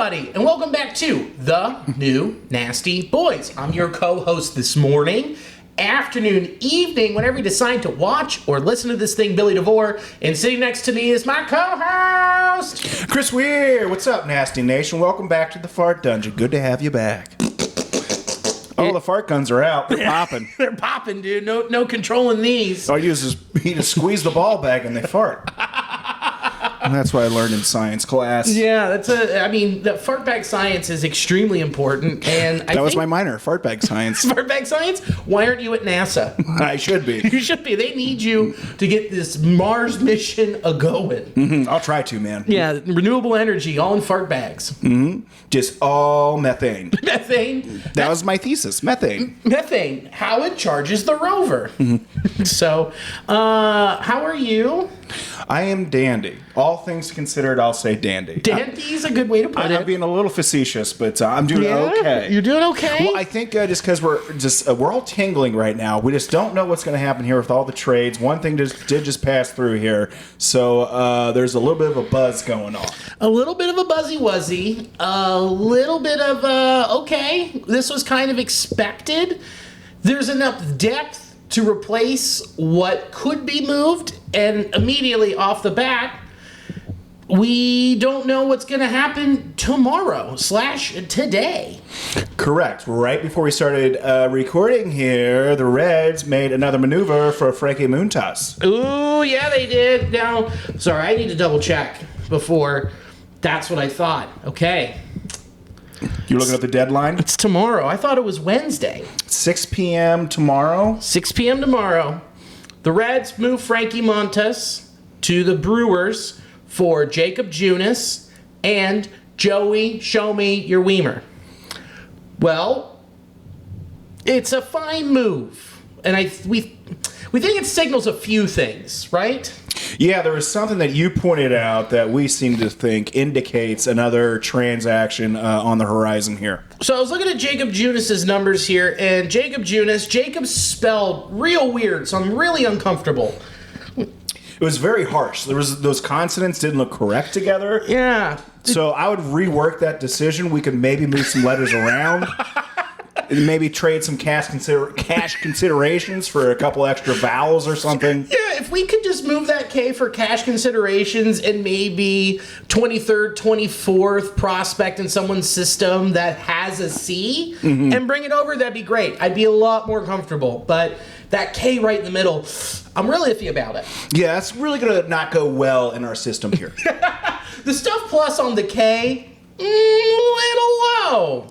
everybody, and welcome back to The New Nasty Boys. I'm your co-host this morning, afternoon, evening, whenever you decide to watch or listen to this thing, Billy DeVore. And sitting next to me is my co-host, Chris Weir. What's up, Nasty Nation? Welcome back to the Fart Dungeon. Good to have you back. Oh, the fart guns are out. They're popping. They're popping, dude. No controlling these. All you just squeeze the ball bag and they fart. And that's what I learned in science class. Yeah, the fart bag science is extremely important. And that was my minor, fart bag science. Fart bag science? Why aren't you at NASA? I should be. You should be. They need you to get this Mars mission a-going. Mm-hmm. I'll try to, man. Yeah, renewable energy, all in fart bags. Mm-hmm. Just all methane. Methane? That was my thesis, methane. Methane, how it charges the rover. Mm-hmm. So, how are you? I am dandy. All things considered, I'll say dandy. Dandy's a good way to put it. I'm being a little facetious, but I'm doing okay. You're doing okay? Well, I think just because we're all tingling right now. We just don't know what's going to happen here with all the trades. One thing did just pass through here, so there's a little bit of a buzz going on. A little bit of a buzzy-wuzzy. A little bit of okay. This was kind of expected. There's enough depth to replace what could be moved, and immediately off the bat, we don't know what's going to happen tomorrow/today. Correct. Right before we started recording here, the Reds made another maneuver for Frankie Montas. Ooh, yeah, they did. Now, sorry, I need to double check before. That's what I thought. Okay. You looking at the deadline? It's tomorrow. I thought it was Wednesday. 6 p.m. tomorrow? 6 p.m. tomorrow. The Reds move Frankie Montas to the Brewers for Jacob Junis and Joey, show me your Weimer. Well, it's a fine move. And we think it signals a few things, right? Yeah, there was something that you pointed out that we seem to think indicates another transaction on the horizon here. So I was looking at Jacob Junis' numbers here, and Jacob's spelled real weird, so I'm really uncomfortable. It was very harsh. Those consonants didn't look correct together. Yeah. So I would rework that decision. We could maybe move some letters around. Maybe trade some cash considerations for a couple extra vowels or something. Yeah, if we could just move that K for cash considerations and maybe 23rd, 24th prospect in someone's system that has a C and bring it over, that'd be great. I'd be a lot more comfortable. But that K right in the middle, I'm really iffy about it. Yeah, that's really going to not go well in our system here. The stuff plus on the K, little low.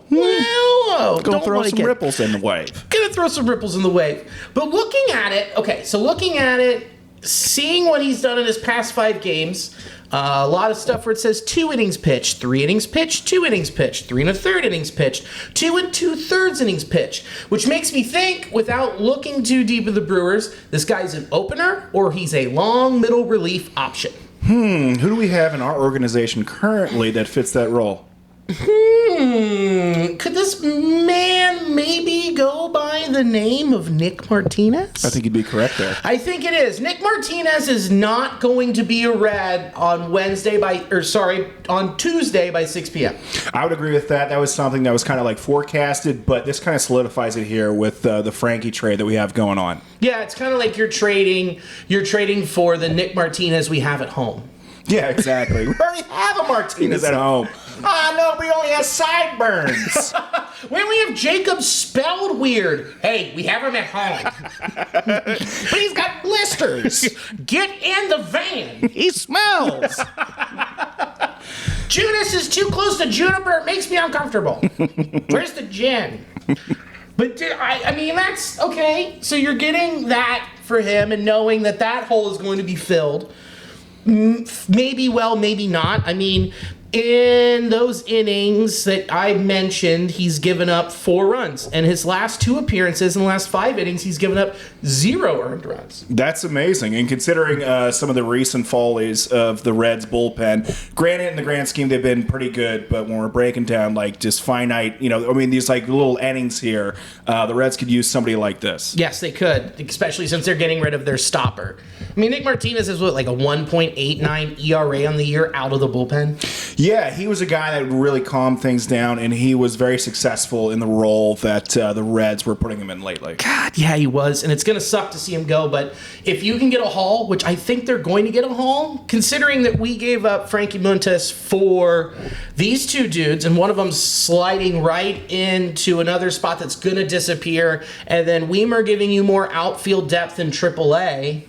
Gonna throw some ripples in the wave. Gonna throw some ripples in the wave. But looking at it, seeing what he's done in his past 5 games, a lot of stuff where it says 2 innings pitched, 3 innings pitched, 2 innings pitched, 3 1/3 innings pitched, 2 2/3 innings pitched, which makes me think, without looking too deep in the Brewers, this guy's an opener or he's a long middle relief option. Who do we have in our organization currently that fits that role? Could this man maybe go by the name of Nick Martinez? I think you'd be correct there. I think it is. Nick Martinez is not going to be a Red on Tuesday by 6 p.m. I would agree with that. That was something that was kind of like forecasted, but this kind of solidifies it here with the Frankie trade that we have going on. Yeah, it's kind of like you're trading for the Nick Martinez we have at home. Yeah, exactly. We already have a Martinez at home. No, we only have sideburns. We only have Jacob spelled weird. Hey, we have him at home. But he's got blisters. Get in the van. He smells. Junis is too close to Juniper. It makes me uncomfortable. Where's the gin? But I mean, that's okay. So you're getting that for him and knowing that hole is going to be filled. Maybe well, maybe not. I mean, in those innings that I mentioned, he's given up 4 runs. And his last 2 appearances in the last 5 innings, he's given up 0 earned runs. That's amazing. And considering some of the recent follies of the Reds bullpen, granted, in the grand scheme, they've been pretty good. But when we're breaking down, like, just finite, these, like, little innings here, the Reds could use somebody like this. Yes, they could, especially since they're getting rid of their stopper. I mean, Nick Martinez is like a 1.89 ERA on the year out of the bullpen. Yeah, he was a guy that really calmed things down, and he was very successful in the role that the Reds were putting him in lately. God, yeah, he was. And it's going to suck to see him go. But if you can get a haul, which I think they're going to get a haul, considering that we gave up Frankie Montas for these two dudes, and one of them's sliding right into another spot that's going to disappear, and then Weimer giving you more outfield depth in AAA.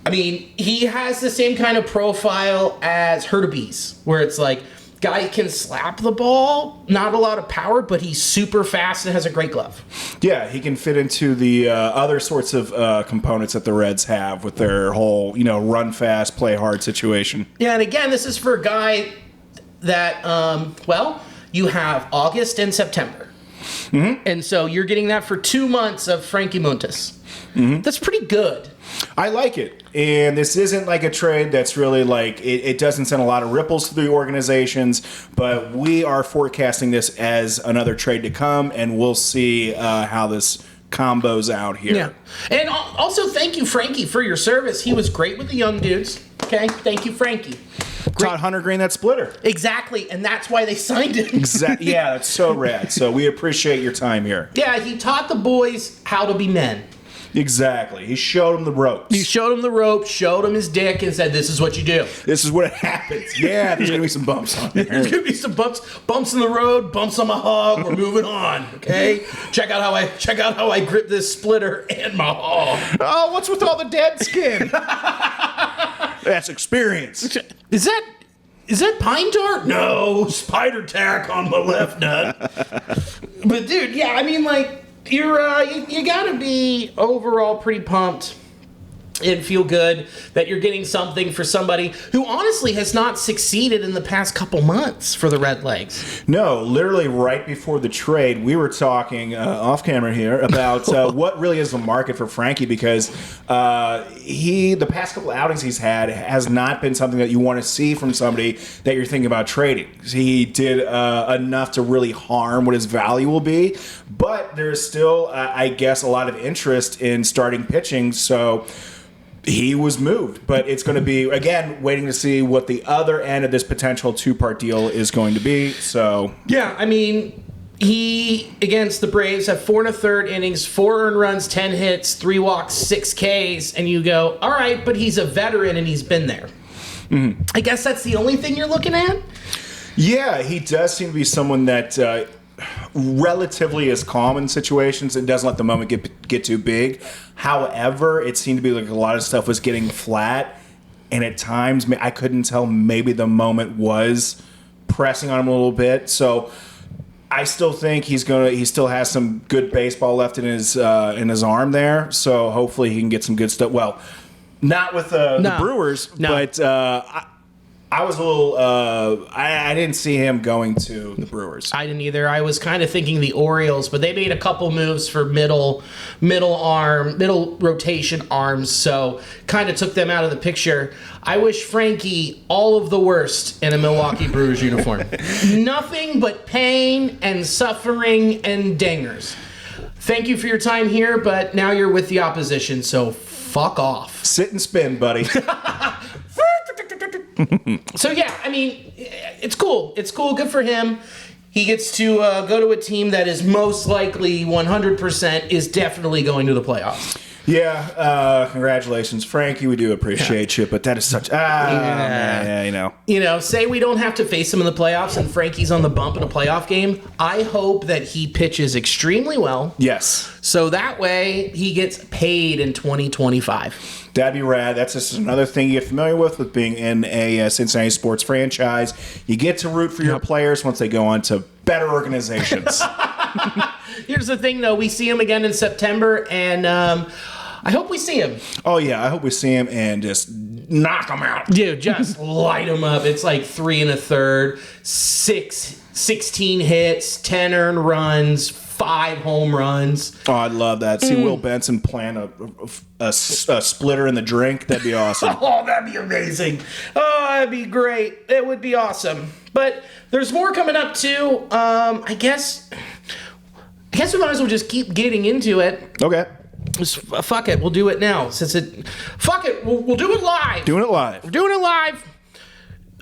I mean, he has the same kind of profile as Hurtubise, where it's like, guy can slap the ball, not a lot of power, but he's super fast and has a great glove. Yeah, he can fit into the other sorts of components that the Reds have with their whole, run fast, play hard situation. Yeah, and again, this is for a guy that, you have August and September. Mm-hmm. And so you're getting that for 2 months of Frankie Montas. Mm-hmm. That's pretty good. I like it. And this isn't like a trade that's really like, it doesn't send a lot of ripples through the organizations, but we are forecasting this as another trade to come, and we'll see how this combos out here. Yeah. And also, thank you, Frankie, for your service. He was great with the young dudes. Okay? Thank you, Frankie. Taught Hunter Greene that splitter. Exactly, and that's why they signed him. Exactly. Yeah, that's so rad. So we appreciate your time here. Yeah, he taught the boys how to be men. Exactly. He showed him the ropes. He showed him the ropes, showed him his dick, and said, "This is what you do. This is what happens." Yeah, there's gonna be some bumps on there. There's gonna be some bumps in the road, bumps on my hog. We're moving on. Okay, check out how I grip this splitter and my hog. Oh, what's with all the dead skin? That's experience. Is that pine tar? No, spider tack on my left nut. But dude, yeah, I mean, like, you gotta be overall pretty pumped and feel good that you're getting something for somebody who honestly has not succeeded in the past couple months for the Redlegs. No, literally right before the trade, we were talking off camera here about what really is the market for Frankie, because the past couple outings he's had has not been something that you want to see from somebody that you're thinking about trading. He did enough to really harm what his value will be, but there's still, I guess, a lot of interest in starting pitching, so he was moved, but it's going to be, again, waiting to see what the other end of this potential two-part deal is going to be. So yeah, I mean, he, against the Braves, had 4 1/3 innings, 4 earned runs, 10 hits, 3 walks, 6 Ks, and you go, all right, but he's a veteran and he's been there. Mm-hmm. I guess that's the only thing you're looking at? Yeah, he does seem to be someone that relatively is calm in situations and doesn't let the moment get too big. However, it seemed to be like a lot of stuff was getting flat, and at times I couldn't tell, maybe the moment was pressing on him a little bit. So I still think he still has some good baseball left in his arm there. So hopefully he can get some good stuff. Well, not with the Brewers, but I was a little. I didn't see him going to the Brewers. I didn't either. I was kind of thinking the Orioles, but they made a couple moves for middle rotation arms, so kind of took them out of the picture. I wish Frankie all of the worst in a Milwaukee Brewers uniform. Nothing but pain and suffering and dingers. Thank you for your time here, but now you're with the opposition, so fuck off. Sit and spin, buddy. So yeah, I mean, it's cool. It's cool. Good for him. He gets to go to a team that is most likely 100% is definitely going to the playoffs. Yeah, congratulations, Frankie. We do appreciate you, but that is such man, say we don't have to face him in the playoffs and Frankie's on the bump in a playoff game. I hope that he pitches extremely well. Yes. So that way he gets paid in 2025. That'd be rad. That's just another thing you get familiar with being in a Cincinnati sports franchise. You get to root for your players once they go on to better organizations. Here's the thing, though. We see him again in September, and I hope we see him. Oh, yeah. I hope we see him and just knock him out. Dude, just light him up. It's like 3 1/3, 16 hits, 10 earned runs, 5 home runs. Oh, I'd love that. See Will Benson plant a splitter in the drink. That'd be awesome. Oh, that'd be amazing. Oh, that'd be great. It would be awesome. But there's more coming up, too. I guess we might as well just keep getting into it. Okay. Fuck it, we'll do it now. Fuck it, we'll do it live. Doing it live. We're doing it live.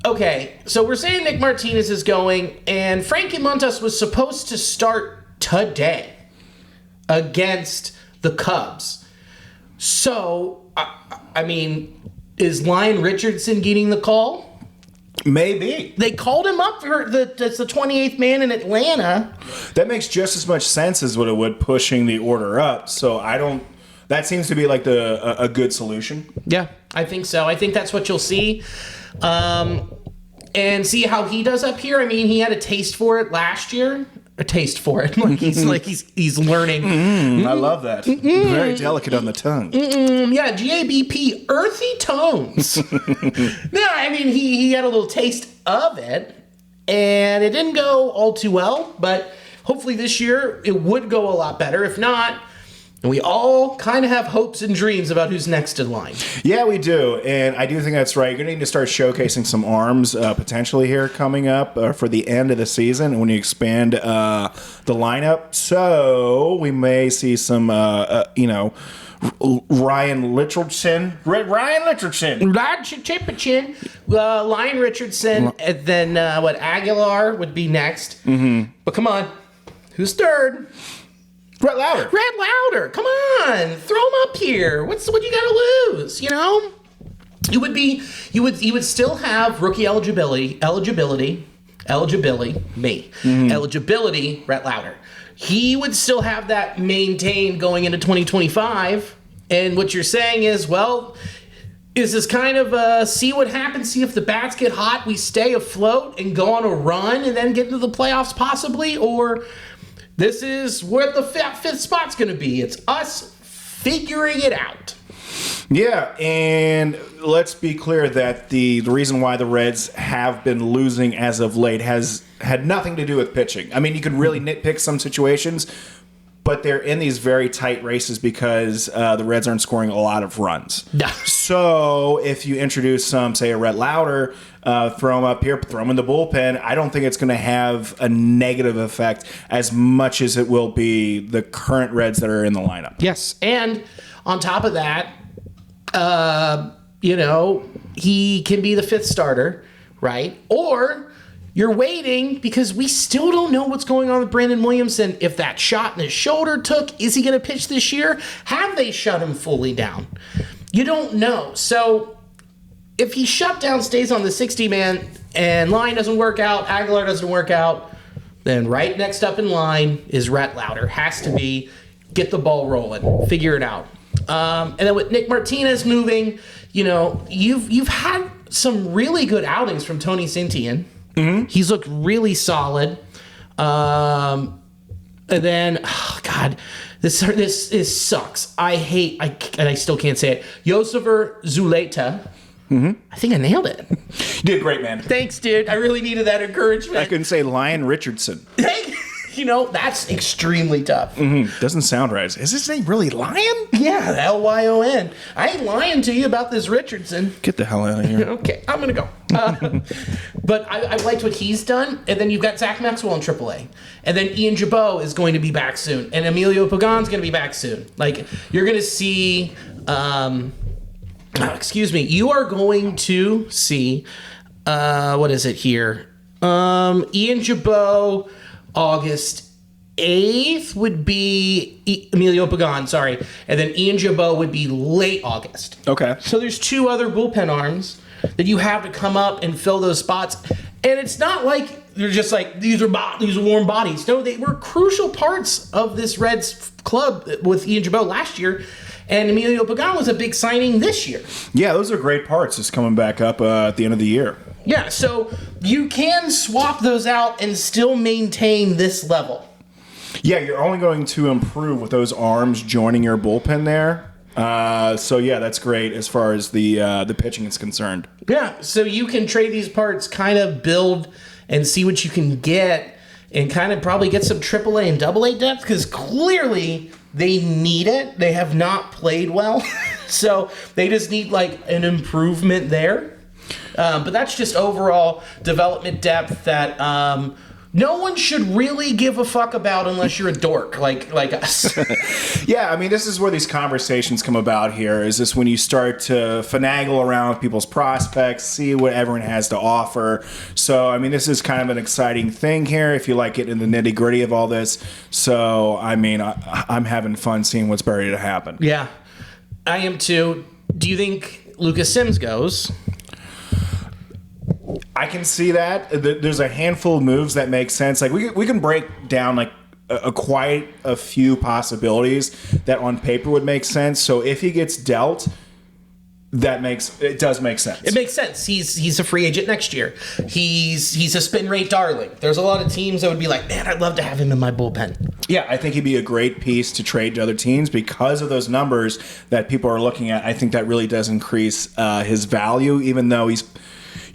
Okay, so we're saying Nick Martinez is going, and Frankie Montas was supposed to start today against the Cubs. So, I mean, is Lyon Richardson getting the call? Maybe. They called him up for the 28th man in Atlanta. That makes just as much sense as what it would pushing the order up. So that seems to be like a good solution. Yeah, I think so. I think that's what you'll see. And see how he does up here. I mean, he had a taste for it last year. A taste for it. He's learning. I love that. Very delicate on the tongue. Yeah, GABP, earthy tones. No, I mean, he had a little taste of it, and it didn't go all too well, but hopefully this year it would go a lot better. If not, and we all kind of have hopes and dreams about who's next in line. Yeah, we do. And I do think that's right. You're going to need to start showcasing some arms potentially here coming up for the end of the season when you expand the lineup. So we may see some, Ryan Richardson. Ryan Richardson, Lyon Richardson, and then Aguilar would be next. Mm-hmm. But come on, who's third? Brett Lauder. Come on, throw him up here. What you got to lose? You know, you would still have rookie eligibility. Brett Lauder. He would still have that maintained going into 2025. And what you're saying is, well, is this kind of see what happens, see if the bats get hot, we stay afloat and go on a run and then get into the playoffs possibly, or this is where the fifth spot's going to be. It's us figuring it out. Yeah, and let's be clear that the reason why the Reds have been losing as of late has had nothing to do with pitching. I mean, you could really nitpick some situations, but they're in these very tight races because the Reds aren't scoring a lot of runs. So if you introduce some, say, a Brett Lauder, throw him up here, throw him in the bullpen, I don't think it's going to have a negative effect as much as it will be the current Reds that are in the lineup. Yes, and on top of that, he can be the fifth starter, right? Or you're waiting because we still don't know what's going on with Brandon Williamson. If that shot in his shoulder took, is he going to pitch this year? Have they shut him fully down? You don't know. So if he shut down, stays on the 60-man, and line doesn't work out, Aguilar doesn't work out, then right next up in line is Brett Lauder. Has to be, get the ball rolling, figure it out. And then with Nick Martinez moving, you've had some really good outings from Tony Sintian. Mm-hmm. He's looked really solid. And then, this sucks. I still can't say it. Josiver Zuleta. Mm-hmm. I think I nailed it. You did great, man. Thanks, dude. I really needed that encouragement. I couldn't say Lyon Richardson. That's extremely tough. Mm-hmm. Doesn't sound right. Is his name really Lyon? Yeah, Lyon. I ain't lying to you about this Richardson. Get the hell out of here. Okay, I'm going to go. But I've liked what he's done. And then you've got Zach Maxwell in AAA. And then Ian Jabot is going to be back soon. And Emilio Pagan's going to be back soon. Like, you're going to see... You are going to see... what is it here? Ian Jabot... August 8th would be Emilio Pagan, sorry. And then Ian Jabot would be late August. Okay. So there's two other bullpen arms that you have to come up and fill those spots. And it's not like they're just like, these are warm bodies. No, they were crucial parts of this Reds club with Ian Jabot last year. And Emilio Pagan was a big signing this year. Yeah, those are great parts just coming back up at the end of the year. Yeah, so you can swap those out and still maintain this level. Yeah, you're only going to improve with those arms joining your bullpen there. So yeah, that's great as far as the pitching is concerned. Yeah, so you can trade these parts, kind of build and see what you can get, and kind of probably get some AAA and AA depth, because clearly they need it. They have not played well, so they just need like an improvement there. But that's just overall development depth that no one should really give a fuck about unless you're a dork like us. Yeah, I mean, this is where these conversations come about here. Is this when you start to finagle around with people's prospects, see what everyone has to offer. So, I mean, this is kind of an exciting thing here if you like it in the nitty gritty of all this. So, I mean, I'm having fun seeing what's ready to happen. Yeah, I am too. Do you think Lucas Sims goes? I can see that. There's a handful of moves that make sense. Like we can break down like quite a few possibilities that on paper would make sense. So if he gets dealt, it does make sense. It makes sense. He's a free agent next year. He's a spin rate darling. There's a lot of teams that would be like, man, I'd love to have him in my bullpen. Yeah, I think he'd be a great piece to trade to other teams because of those numbers that people are looking at. I think that really does increase his value, even though he's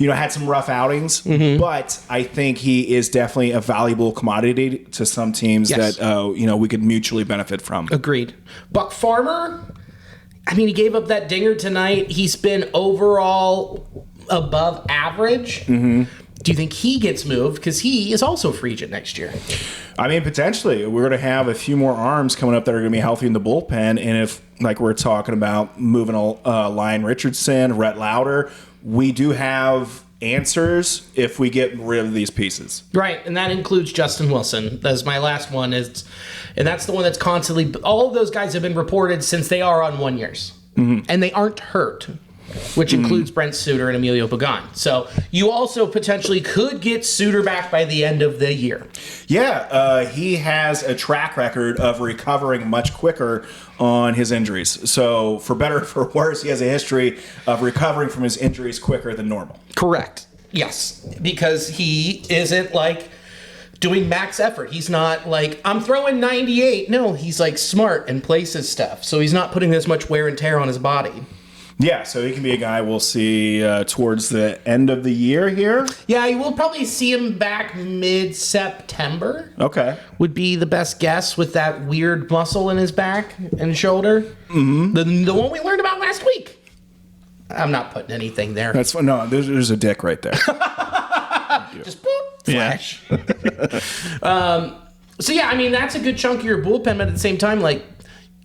had some rough outings, but I think he is definitely a valuable commodity to some teams that we could mutually benefit from. Agreed. Buck Farmer, I mean, he gave up that dinger tonight. He's been overall above average. Mm-hmm. Do you think he gets moved? Because he is also a free agent next year. I mean, potentially. We're going to have a few more arms coming up that are going to be healthy in the bullpen. And if, like we're talking about, moving Lyon Richardson, Rhett Lauder, we do have answers if we get rid of these pieces. Right, and that includes Justin Wilson. That's my last one. And that's the one that's constantly... All of those guys have been reported since they are on 1 years. Mm-hmm. And they aren't hurt, which includes Brent Suter and Emilio Pagan. So you also potentially could get Suter back by the end of the year. Yeah, he has a track record of recovering much quicker on his injuries. So for better or for worse, he has a history of recovering from his injuries quicker than normal. Correct. Yes, because he isn't like doing max effort. He's not like, I'm throwing 98. No, he's like smart and places stuff. So he's not putting as much wear and tear on his body. Yeah, so he can be a guy we'll see towards the end of the year here. Yeah, you will probably see him back mid-September. Okay. Would be the best guess with that weird muscle in his back and shoulder. Mm-hmm. The one we learned about last week. I'm not putting anything there. That's fun. No, there's a dick right there. Just boop, flash. So yeah, I mean, that's a good chunk of your bullpen, but at the same time, like,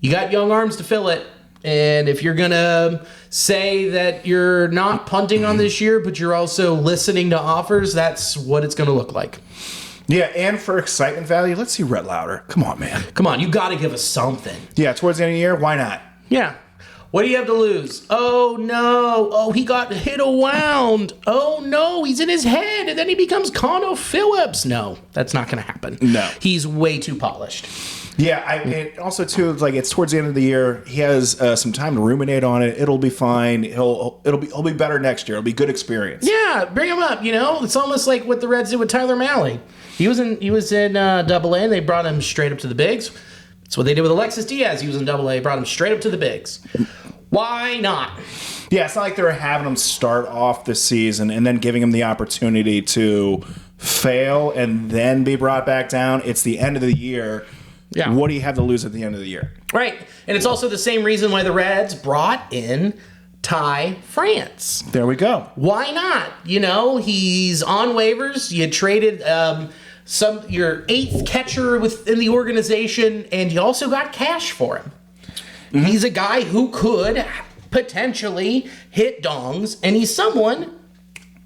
you got young arms to fill it. And if you're going to say that you're not punting on this year, but you're also listening to offers, that's what it's going to look like. Yeah, and for excitement value, let's see Rhett Lauder. Come on, man. Come on, you got to give us something. Yeah, towards the end of the year, why not? Yeah. What do you have to lose? Oh, no. Oh, he got hit around. Oh, no, he's in his head, and then he becomes Connor Phillips. No, that's not going to happen. No. He's way too polished. Yeah, and also too, like, it's towards the end of the year. He has some time to ruminate on it. It'll be fine. He'll be better next year. It'll be good experience. Yeah, bring him up. It's almost like what the Reds did with Tyler Mahle. He was in Double A, and they brought him straight up to the bigs. That's what they did with Alexis Diaz. He was in Double A, brought him straight up to the bigs. Why not? Yeah, it's not like they're having him start off the season and then giving him the opportunity to fail and then be brought back down. It's the end of the year. Yeah. What do you have to lose at the end of the year? Right. And it's also the same reason why the Reds brought in Ty France. There we go. Why not? He's on waivers. You traded your eighth catcher within the organization, and you also got cash for him. Mm-hmm. He's a guy who could potentially hit dongs, and he's someone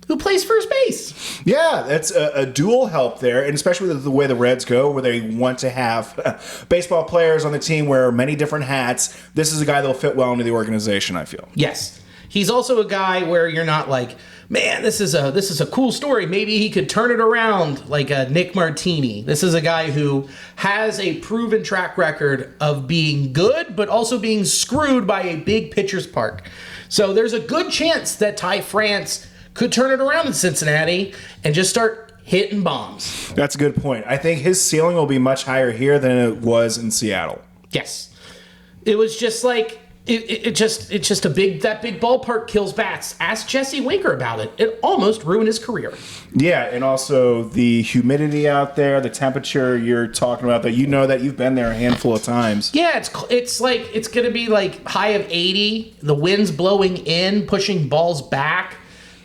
who plays first base. Yeah, that's a dual help there, and especially with the way the Reds go, where they want to have baseball players on the team wear many different hats. This is a guy that'll fit well into the organization, I feel. Yes. He's also a guy where you're not like, man, this is a cool story. Maybe he could turn it around like a Nick Martinez. This is a guy who has a proven track record of being good, but also being screwed by a big pitcher's park. So there's a good chance that Ty France could turn it around in Cincinnati and just start hitting bombs. That's a good point. I think his ceiling will be much higher here than it was in Seattle. Yes. It was just like, it's just that big ballpark kills bats. Ask Jesse Winker about it. It almost ruined his career. Yeah, and also the humidity out there, the temperature you're talking about, that that you've been there a handful of times. Yeah, it's like, it's going to be like high of 80, the wind's blowing in, pushing balls back.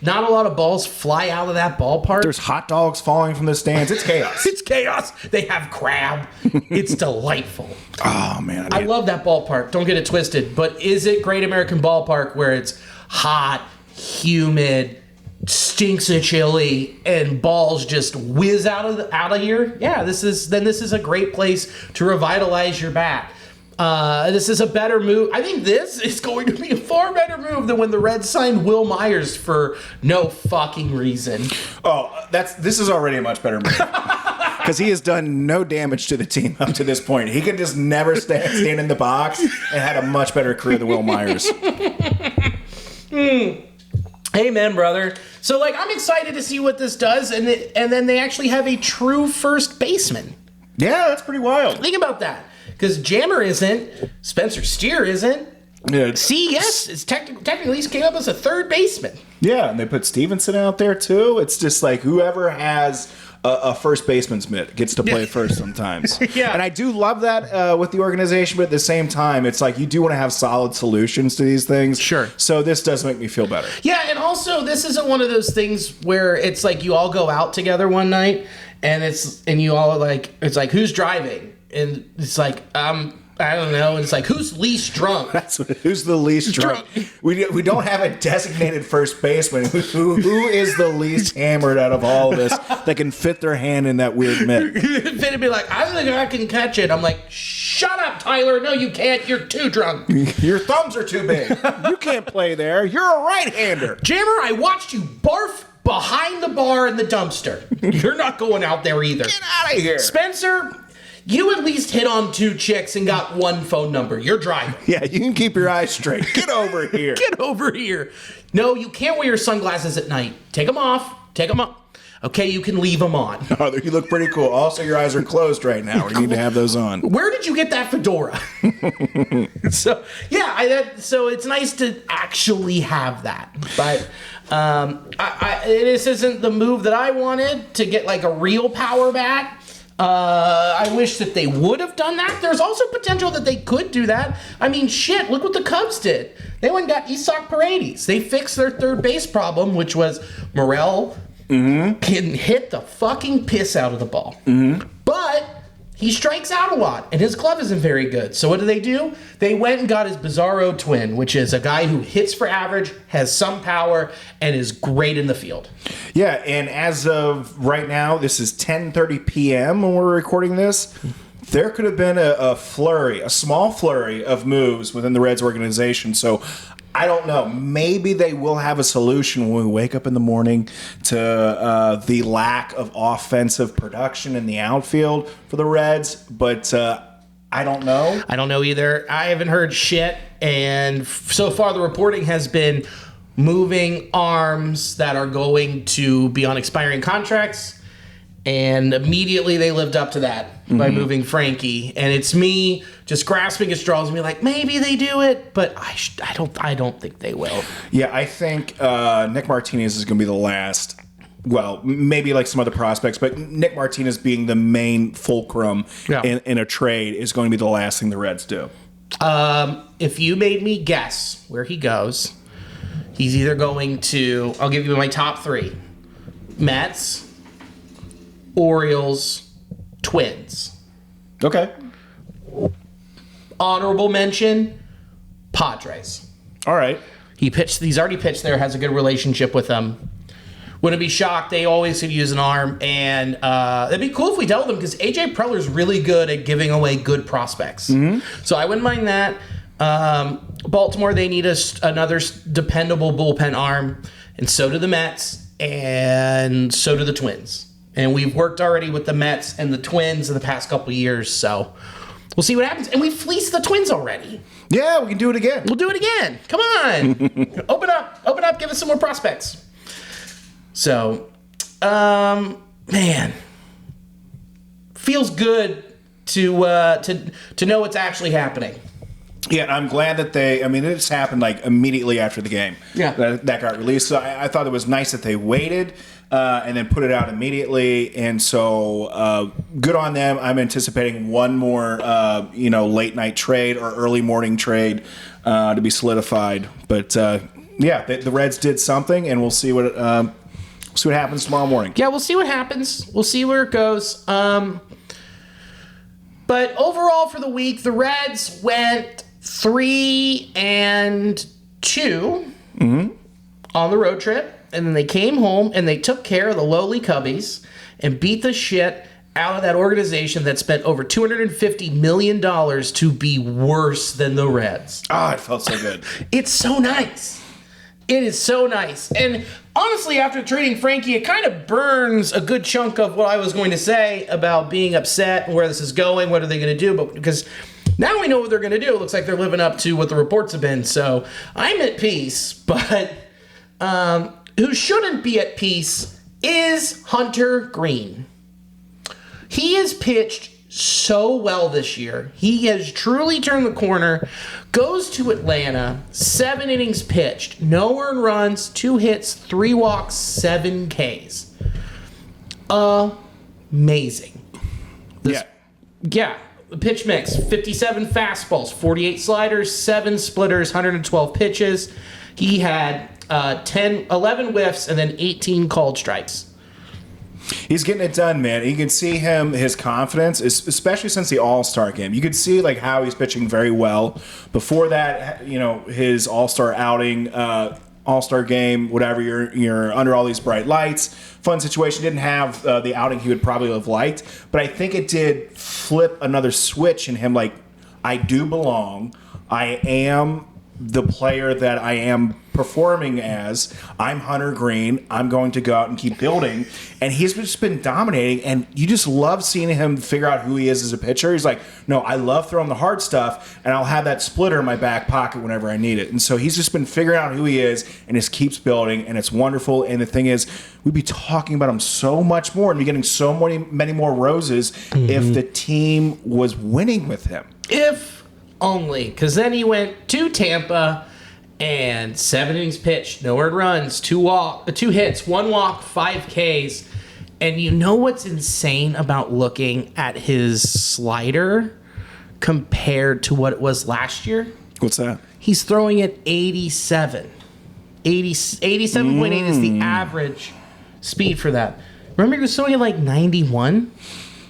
not a lot of balls fly out of that ballpark. There's hot dogs falling from the stands. It's chaos. It's chaos. They have crab. It's delightful. Oh, man. I love that ballpark. Don't get it twisted. But is it Great American Ballpark where it's hot, humid, stinks of chili, and balls just whiz out of here? Yeah, this is a great place to revitalize your bat. This is a better move. I think this is going to be a far better move than when the Reds signed Will Myers for no fucking reason. Oh, this is already a much better move. Because he has done no damage to the team up to this point. He could just never stand in the box and had a much better career than Will Myers. Amen, brother. So, I'm excited to see what this does, and then they actually have a true first baseman. Yeah, that's pretty wild. Think about that. Because Jammer isn't, Spencer Steer isn't. Yeah. CES is technically he's came up as a third baseman. Yeah, and they put Stevenson out there too. It's just like whoever has a first baseman's mitt gets to play first sometimes. Yeah. And I do love that with the organization, but at the same time, it's like you do want to have solid solutions to these things. Sure. So this does make me feel better. Yeah, and also this isn't one of those things where it's like you all go out together one night and you all are like, it's like, who's driving? And it's like, I don't know. And it's like, who's least drunk? Who's the least drunk? We don't have a designated first baseman. Who is the least hammered out of all of us that can fit their hand in that weird mitt? Fit'd be like, I think I can catch it. I'm like, shut up, Tyler. No, you can't. You're too drunk. Your thumbs are too big. You can't play there. You're a right-hander. Jammer, I watched you barf behind the bar in the dumpster. You're not going out there either. Get out of here. Spencer, you at least hit on 2 chicks and got 1 phone number. You're driving. Yeah, you can keep your eyes straight. Get over here. Get over here. No, you can't wear your sunglasses at night. Take them off. Take them off. Okay, you can leave them on. Oh, you look pretty cool. Also, your eyes are closed right now. You need to have those on. Where did you get that fedora? So, yeah, so it's nice to actually have that. But this isn't the move that I wanted to get like a real power bat. I wish that they would have done that. There's also potential that they could do that. I mean, shit, look what the Cubs did. They went and got Isak Paredes. They fixed their third base problem, which was Morel can hit the fucking piss out of the ball. But he strikes out a lot, and his glove isn't very good. So what do? They went and got his Bizarro twin, which is a guy who hits for average, has some power, and is great in the field. Yeah, and as of right now, this is 10:30 p.m. when we're recording this. There could have been a small flurry of moves within the Reds organization. So I don't know. Maybe they will have a solution when we wake up in the morning to the lack of offensive production in the outfield for the Reds. But I don't know. I don't know either. I haven't heard shit. And so far the reporting has been moving arms that are going to be on expiring contracts. And immediately they lived up to that by moving Frankie. And it's me just grasping at straws and be like, maybe they do it, but I don't think they will. Yeah, I think Nick Martinez is going to be the last. Well, maybe like some other prospects, but Nick Martinez being the main fulcrum in a trade is going to be the last thing the Reds do. If you made me guess where he goes, he's either going to, I'll give you my top 3. Mets, Orioles, Twins. Okay. Honorable mention, Padres. All right. He's already pitched there, has a good relationship with them. Wouldn't be shocked. They always could use an arm, and it'd be cool if we dealt with them because AJ Preller's really good at giving away good prospects. So I wouldn't mind that. Baltimore, they need another dependable bullpen arm, and so do the Mets, and so do the Twins. And we've worked already with the Mets and the Twins in the past couple of years, so we'll see what happens. And we fleeced the Twins already. Yeah, we can do it again. We'll do it again. Come on. Open up. Give us some more prospects. So, man, feels good to know what's actually happening. Yeah, I'm glad that this happened like immediately after the game. Yeah. That got released. So I thought it was nice that they waited and then put it out immediately. And so good on them. I'm anticipating one more, late night trade or early morning trade to be solidified. But Yeah, the Reds did something, and we'll see what happens tomorrow morning. Yeah, we'll see what happens. We'll see where it goes. But overall for the week, the Reds went 3-2 on the road trip. And then they came home and they took care of the lowly Cubbies and beat the shit out of that organization that spent over $250 million to be worse than the Reds. Ah, it felt so good. It's so nice. It is so nice. And honestly, after trading Frankie, it kind of burns a good chunk of what I was going to say about being upset and where this is going, what are they going to do, but because now we know what they're going to do. It looks like they're living up to what the reports have been. So I'm at peace, but who shouldn't be at peace is Hunter Greene. He has pitched so well this year. He has truly turned the corner. Goes to Atlanta, 7 innings pitched, no earned runs, 2 hits, 3 walks, 7 Ks. Amazing. Yeah. The pitch mix, 57 fastballs, 48 sliders, 7 splitters, 112 pitches. He had 11 whiffs and then 18 called strikes. He's getting it done, man. You can see his confidence, especially since the All-Star game. You could see like how he's pitching very well. Before that, his All-Star outing, All-Star game, whatever, you're under all these bright lights. Fun situation. Didn't have the outing he would probably have liked. But I think it did flip another switch in him. Like, I do belong. I am the player that I am performing as. I'm Hunter Greene. I'm going to go out and keep building. And he's just been dominating, and you just love seeing him figure out who he is as a pitcher. He's like, no, I love throwing the hard stuff, and I'll have that splitter in my back pocket whenever I need it. And so he's just been figuring out who he is and just keeps building, and it's wonderful. And the thing is, we'd be talking about him so much more and be getting so many more roses if the team was winning with him. If only, because then he went to Tampa and 7 innings pitched, no earned runs, 2 hits, 1 walk, 5 Ks. And you know what's insane about looking at his slider compared to what it was last year? What's that? He's throwing at 87. 87.8 is the average speed for that. Remember he was throwing at like 91?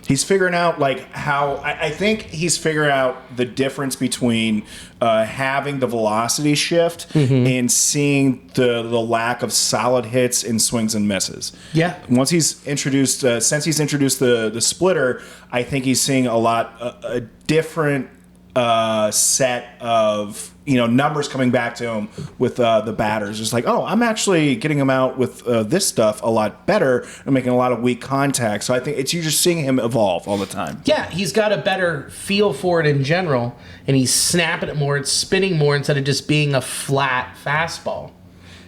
He's figuring out like how I think he's figuring out the difference between having the velocity shift and seeing the lack of solid hits in swings and misses. Yeah. Once he's introduced, since he's introduced the splitter, I think he's seeing a different set of numbers coming back to him with the batters. It's like, oh, I'm actually getting him out with this stuff a lot better and making a lot of weak contact. So I think you're just seeing him evolve all the time. Yeah, he's got a better feel for it in general, and he's snapping it more, it's spinning more instead of just being a flat fastball.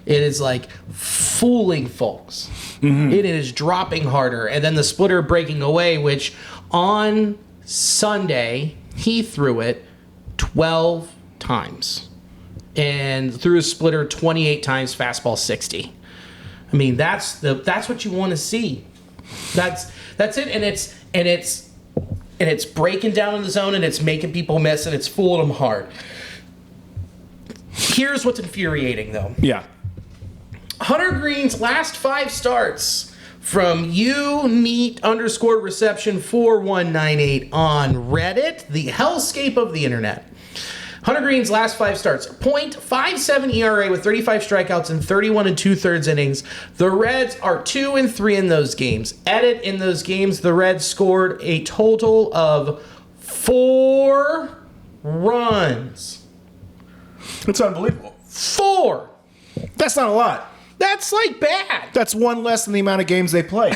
It is like fooling folks. It is dropping harder, and then the splitter breaking away, which on Sunday he threw it 12 times and threw a splitter 28 times, fastball 60. I mean, that's what you want to see. That's it, and it's breaking down in the zone, and it's making people miss, and it's fooling them hard. Here's what's infuriating, though. Yeah. Hunter Greene's last 5 starts from uneat_reception4198 on Reddit, the hellscape of the internet. Hunter Greene's last 5 starts, .57 ERA with 35 strikeouts in 31 2/3 innings. The Reds are 2-3 in those games. Edit, in those games, the Reds scored a total of 4 runs. It's unbelievable. 4. That's not a lot. That's like bad. That's 1 less than the amount of games they play.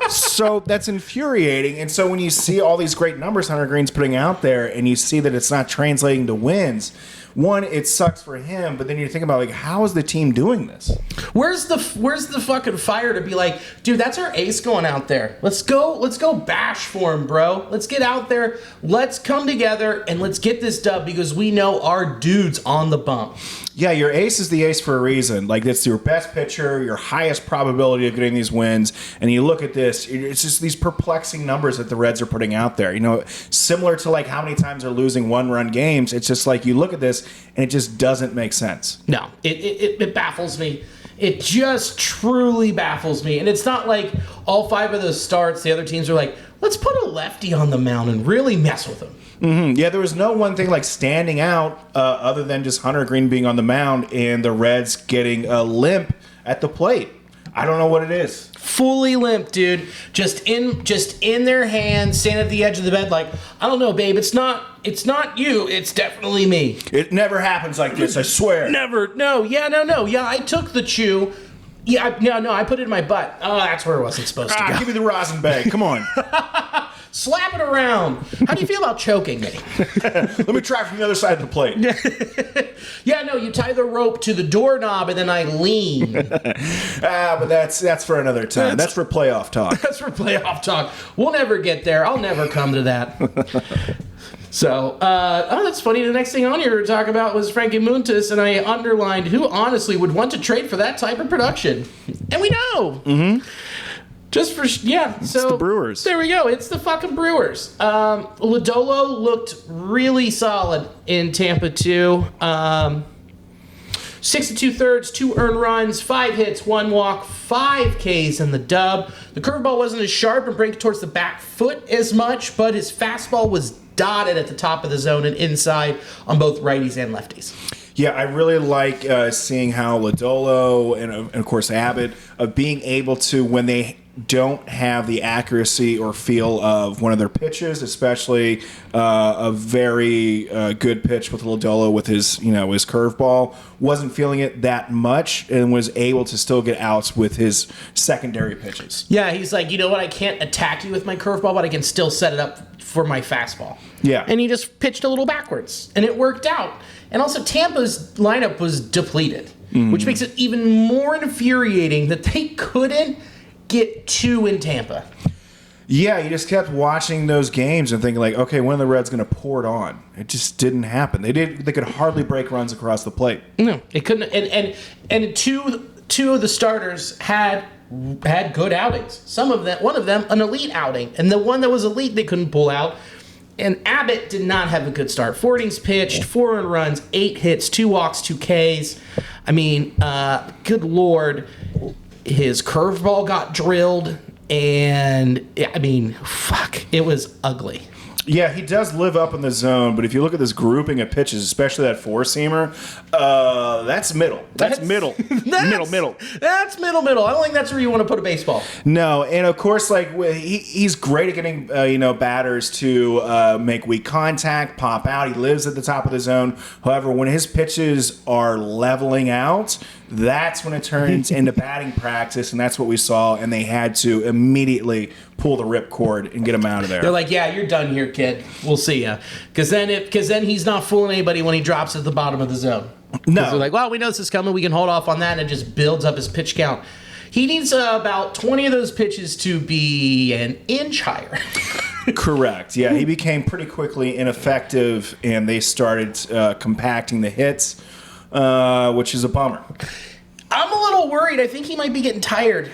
So that's infuriating. And so when you see all these great numbers Hunter Greene's putting out there and you see that it's not translating to wins, one, it sucks for him, but then you're thinking about, like, how is the team doing this? Where's the fucking fire to be like, dude, that's our ace going out there. Let's go bash for him, bro. Let's get out there. Let's come together and let's get this dub because we know our dude's on the bump. Yeah, your ace is the ace for a reason. Like, it's your best pitcher, your highest probability of getting these wins. And you look at this, you're It's just these perplexing numbers that the Reds are putting out there. Similar to like how many times they're losing one-run games. It's just like you look at this and it just doesn't make sense. No, it baffles me. It just truly baffles me. And it's not like all 5 of those starts, the other teams are like, let's put a lefty on the mound and really mess with him. Mm-hmm. Yeah, there was no one thing like standing out other than just Hunter Greene being on the mound and the Reds getting a limp at the plate. I don't know what it is. Fully limp, dude. Just in their hands, standing at the edge of the bed, like, I don't know, babe. It's not you. It's definitely me. It never happens like this. I swear. Never. No. Yeah. No. Yeah. I took the chew. Yeah. No. I put it in my butt. Oh, that's where it wasn't supposed to go. Give me the rosin bag. Come on. Slap it around. How do you feel about choking me? Let me try from the other side of the plate. Yeah, no, you tie the rope to the doorknob and then I lean. But that's for another time. That's for playoff talk. That's for playoff talk. We'll never get there. I'll never come to that. So, that's funny. The next thing on here to talk about was Frankie Montas, and I underlined who honestly would want to trade for that type of production. And we know. Mm-hmm. Just for, yeah. So it's the Brewers. There we go. It's the fucking Brewers. Lodolo looked really solid in Tampa, too. 6 2/3, 2 earned runs, 5 hits, 1 walk, 5 Ks in the dub. The curveball wasn't as sharp and break towards the back foot as much, but his fastball was dotted at the top of the zone and inside on both righties and lefties. Yeah, I really like seeing how Lodolo and of course Abbott being able to, when they don't have the accuracy or feel of one of their pitches, especially a very good pitch with Lodolo with his his curveball, wasn't feeling it that much and was able to still get outs with his secondary pitches. Yeah, he's like, you know what, I can't attack you with my curveball, but I can still set it up for my fastball. Yeah. And he just pitched a little backwards, and it worked out. And also Tampa's lineup was depleted, which makes it even more infuriating that they couldn't get 2 in Tampa. Yeah, you just kept watching those games and thinking like, okay, when are the Reds going to pour it on? It just didn't happen. They could hardly break runs across the plate. No, it couldn't. And two of the starters had good outings. One of them, an elite outing, and the one that was elite they couldn't pull out. And Abbott did not have a good start. 4 innings pitched, 4 earned runs, 8 hits, 2 walks, 2 Ks. I mean, good Lord. His curveball got drilled, and I mean, fuck, it was ugly. Yeah, he does live up in the zone, but if you look at this grouping of pitches, especially that 4-seamer, that's middle. That's middle. Middle. That's middle. I don't think that's where you want to put a baseball. No, and of course, like he's great at getting batters to make weak contact, pop out. He lives at the top of the zone. However, when his pitches are leveling out, that's when it turns into batting practice, and that's what we saw. And they had to immediately pull the ripcord and get him out of there. They're like, "Yeah, you're done here, kid. We'll see ya." Because then he's not fooling anybody when he drops at the bottom of the zone. No, they're like, "Well, we know this is coming. We can hold off on that," and it just builds up his pitch count. He needs about 20 of those pitches to be an inch higher. Correct. Yeah, he became pretty quickly ineffective, and they started compacting the hits, which is a bummer. I'm a little worried. I think he might be getting tired.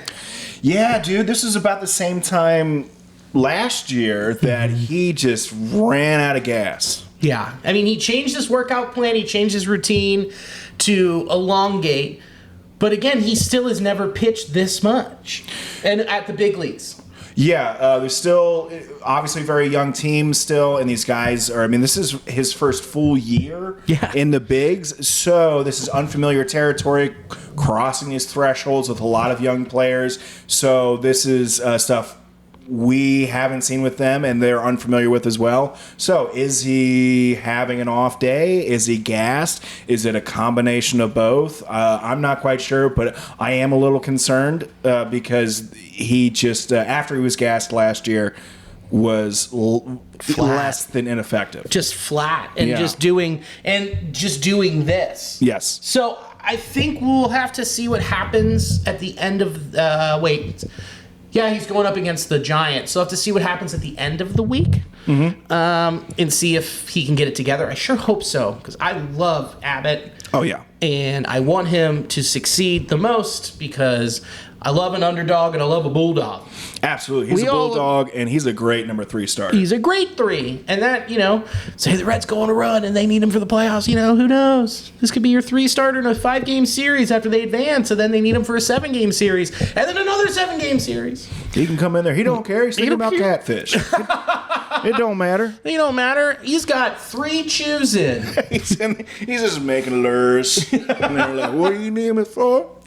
Yeah, dude, this is about the same time last year that he just ran out of gas. Yeah. I mean, he changed his workout plan. He changed his routine to elongate. But again, he still has never pitched this much and at the big leagues. Yeah, there's still obviously a very young team still, and these guys are, I mean, this is his first full year in the bigs, so this is unfamiliar territory, crossing these thresholds with a lot of young players, so this is stuff we haven't seen with them and they're unfamiliar with as well. So is he having an off day? Is he gassed? Is it a combination of both? I'm not quite sure, but I am a little concerned because he just, after he was gassed last year, was less than ineffective. Just flat and just doing this. Yes. So I think we'll have to see what happens at the end of Yeah, he's going up against the Giants, so I'll have to see what happens at the end of the week and see if he can get it together. I sure hope so, because I love Abbott. Oh, yeah. And I want him to succeed the most because I love an underdog and I love a bulldog. Absolutely. He's a bulldog, and he's a great number 3 starter. He's a great 3. And that, say the Reds go on a run and they need him for the playoffs, who knows? This could be your 3 starter in a 5-game series after they advance, and then they need him for a 7-game series, and then another 7-game series. He can come in there. He don't care. He's thinking about catfish. It don't matter. It don't matter. He's got 3 chews in. He's just making lures. And they're like, what do you need me for?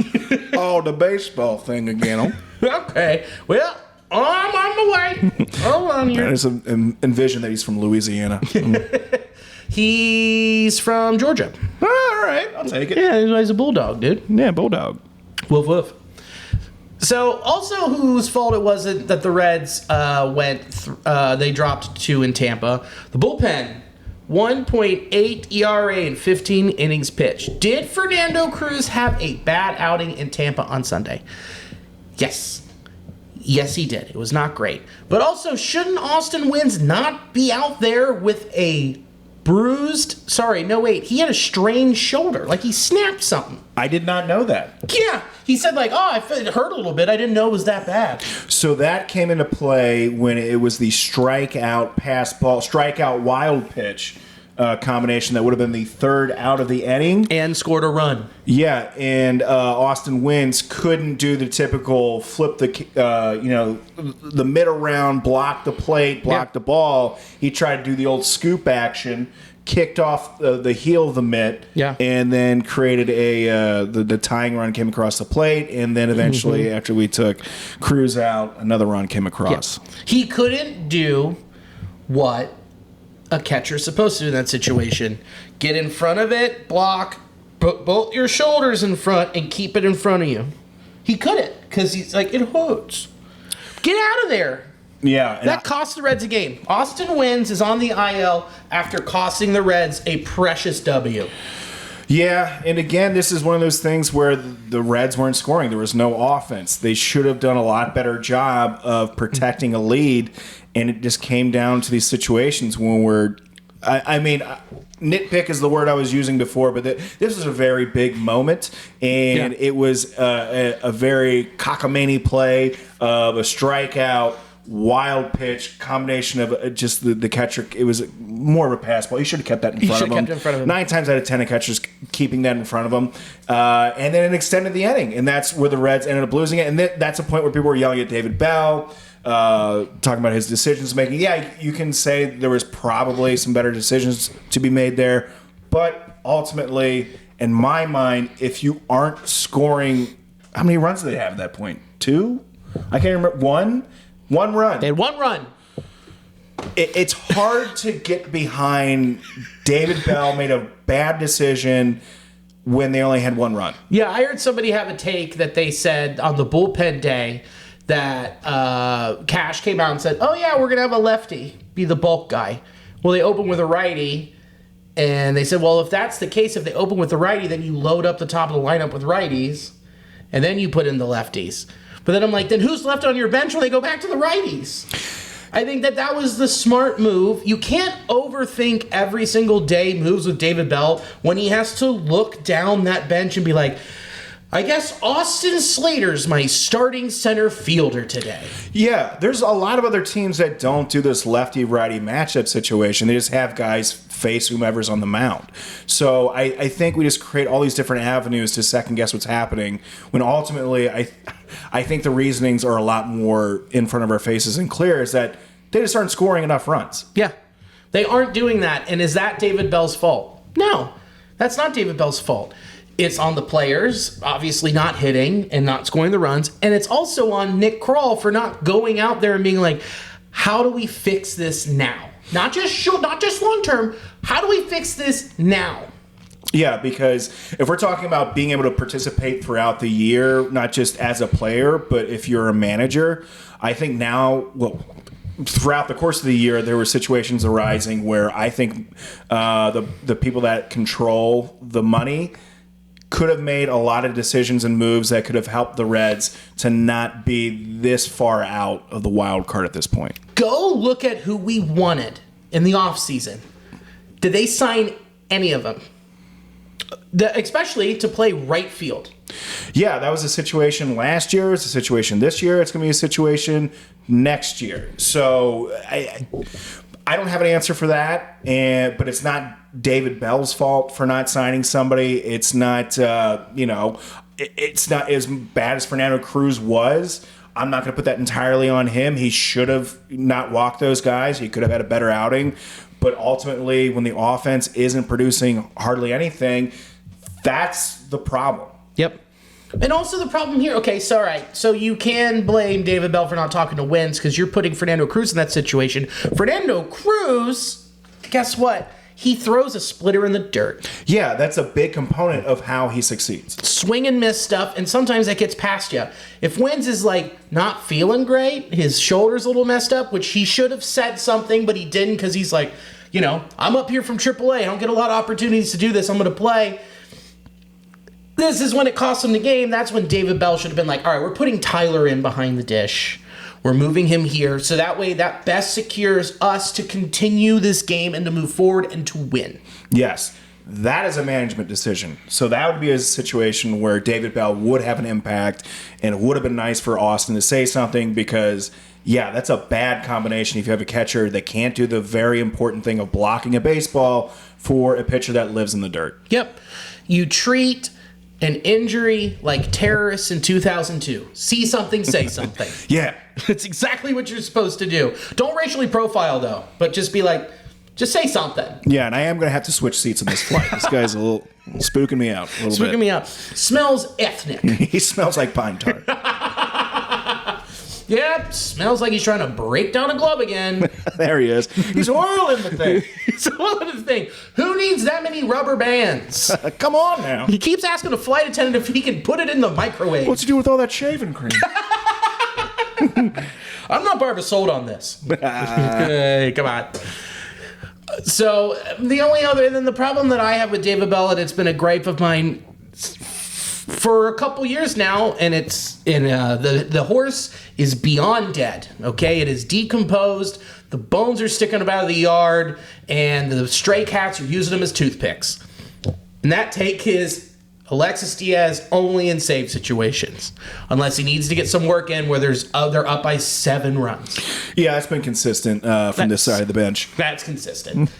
Oh, the baseball thing again. Okay. Well, I'm on the way. Hold on here. I just envision that he's from Louisiana. He's from Georgia. All right. I'll take it. Yeah, he's a bulldog, dude. Yeah, bulldog. Woof, woof. So, also whose fault it wasn't that the Reds they dropped 2 in Tampa. The bullpen, 1.8 ERA in 15 innings pitched. Did Fernando Cruz have a bad outing in Tampa on Sunday? Yes. Yes, he did. It was not great. But also, shouldn't Austin Wynns not be out there with a he had a strained shoulder. Like he snapped something. I did not know that. Yeah. He said it hurt a little bit. I didn't know it was that bad. So that came into play when it was the strikeout wild pitch combination that would have been the 3rd out of the inning. And scored a run. Yeah, and Austin Wynns couldn't do the typical flip the mid around, block the plate, block the ball. He tried to do the old scoop action, kicked off the heel of the mitt, and then created the tying run came across the plate, and then eventually after we took Cruz out, another run came across. Yeah. He couldn't do what a catcher's supposed to do in that situation. Get in front of it, block, put both your shoulders in front, and keep it in front of you. He couldn't because he's like, it hurts. Get out of there. Yeah. That cost the Reds a game. Austin Wynns is on the IL after costing the Reds a precious W. Yeah, and again, this is one of those things where the Reds weren't scoring. There was no offense. They should have done a lot better job of protecting a lead, and it just came down to these situations when nitpick is the word I was using before, but this was a very big moment, and it was a very cockamamie play of a strikeout, wild pitch, combination of just the catcher. It was more of a pass ball. He should have kept that in front of him. 9 times out of 10, a catcher's keeping that in front of him. And then it extended the inning, and that's where the Reds ended up losing it. And that's a point where people were yelling at David Bell, talking about his decisions making. Yeah, you can say there was probably some better decisions to be made there, but ultimately, in my mind, if you aren't scoring, how many runs did they have at that point? 2? I can't remember. 1 run. They had 1 run. It's hard to get behind David Bell made a bad decision when they only had 1 run. Yeah, I heard somebody have a take that they said on the bullpen day that Cash came out and said, oh, yeah, we're going to have a lefty be the bulk guy. Well, they opened with a righty, and they said, well, if that's the case, if they open with the righty, then you load up the top of the lineup with righties, and then you put in the lefties. But then I'm like, then who's left on your bench when they go back to the righties? I think that was the smart move. You can't overthink every single day moves with David Bell when he has to look down that bench and be like, I guess Austin Slater's my starting center fielder today. Yeah, there's a lot of other teams that don't do this lefty-righty matchup situation. They just have guys face whomever's on the mound. So I think we just create all these different avenues to second-guess what's happening when ultimately I think the reasonings are a lot more in front of our faces and clear is that they just aren't scoring enough runs. Yeah, they aren't doing that. And is that David Bell's fault? No, that's not David Bell's fault. It's on the players, obviously not hitting and not scoring the runs. And it's also on Nick Krall for not going out there and being like, how do we fix this now? Not just long term. How do we fix this now? Yeah, because if we're talking about being able to participate throughout the year, not just as a player, but if you're a manager, I think now, throughout the course of the year, there were situations arising where I think the people that control the money could have made a lot of decisions and moves that could have helped the Reds to not be this far out of the wild card at this point. Go look at who we wanted in the offseason. Did they sign any of them? Especially to play right field. Yeah, that was a situation last year. It's a situation this year. It's going to be a situation next year. So I don't have an answer for that, but it's not David Bell's fault for not signing somebody. It's not, it's not as bad as Fernando Cruz was. I'm not going to put that entirely on him. He should have not walked those guys. He could have had a better outing. But ultimately, when the offense isn't producing hardly anything, that's the problem. Yep. And also the problem here, okay, so all right, so you can blame David Bell for not talking to Wentz because you're putting Fernando Cruz in that situation. Fernando Cruz, guess what? He throws a splitter in the dirt. Yeah, that's a big component of how he succeeds. Swing and miss stuff, and sometimes that gets past you. If Wentz is not feeling great, his shoulder's a little messed up, which he should have said something, but he didn't because he's like, I'm up here from AAA. I don't get a lot of opportunities to do this. I'm going to play. This is when it costs him the game. That's when David Bell should have been like, all right, we're putting Tyler in behind the dish. We're moving him here. So that way that best secures us to continue this game and to move forward and to win. Yes, that is a management decision. So that would be a situation where David Bell would have an impact, and it would have been nice for Austin to say something because, yeah, that's a bad combination if you have a catcher that can't do the very important thing of blocking a baseball for a pitcher that lives in the dirt. Yep. You treat an injury like terrorists in 2002. See something, say something. Yeah. It's exactly what you're supposed to do. Don't racially profile, though, but just be like, just say something. Yeah, and I am going to have to switch seats on this flight. This guy's a little spooking me out. Spooking me out. Smells ethnic. He smells like pine tar. Yep, smells like he's trying to break down a glove again. There he is. He's oiling the thing. He's oiling the thing. Who needs that many rubber bands? Come on now. He keeps asking a flight attendant if he can put it in the microwave. What's to do with all that shaving cream? I'm not Barbara sold on this. Hey, come on. So the only other than the problem that I have with David Bell, and it's been a gripe of mine for a couple years now, and the horse is beyond dead. Okay, it is decomposed. The bones are sticking about of the yard, and the stray cats are using them as toothpicks. And that take is Alexis Diaz only in save situations, unless he needs to get some work in where they're up by 7 runs. Yeah, that's been consistent from this side of the bench. That's consistent.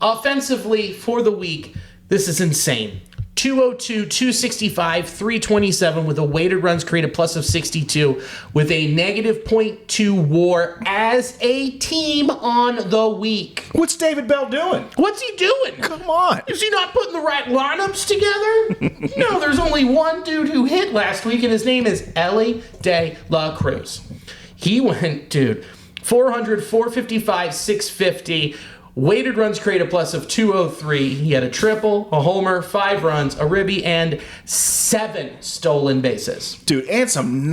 Offensively, for the week, this is insane. 202, 265, 327 with a weighted runs created plus of 62 with a negative .2 WAR as a team on the week. What's David Bell doing? What's he doing? Come on. Is he not putting the right lineups together? No, there's only one dude who hit last week, and his name is Elly De La Cruz. He went, 400, 455, 650. Weighted runs created plus of 203. He had a triple, a homer, 5 runs, a ribby, and 7 stolen bases. Dude, and some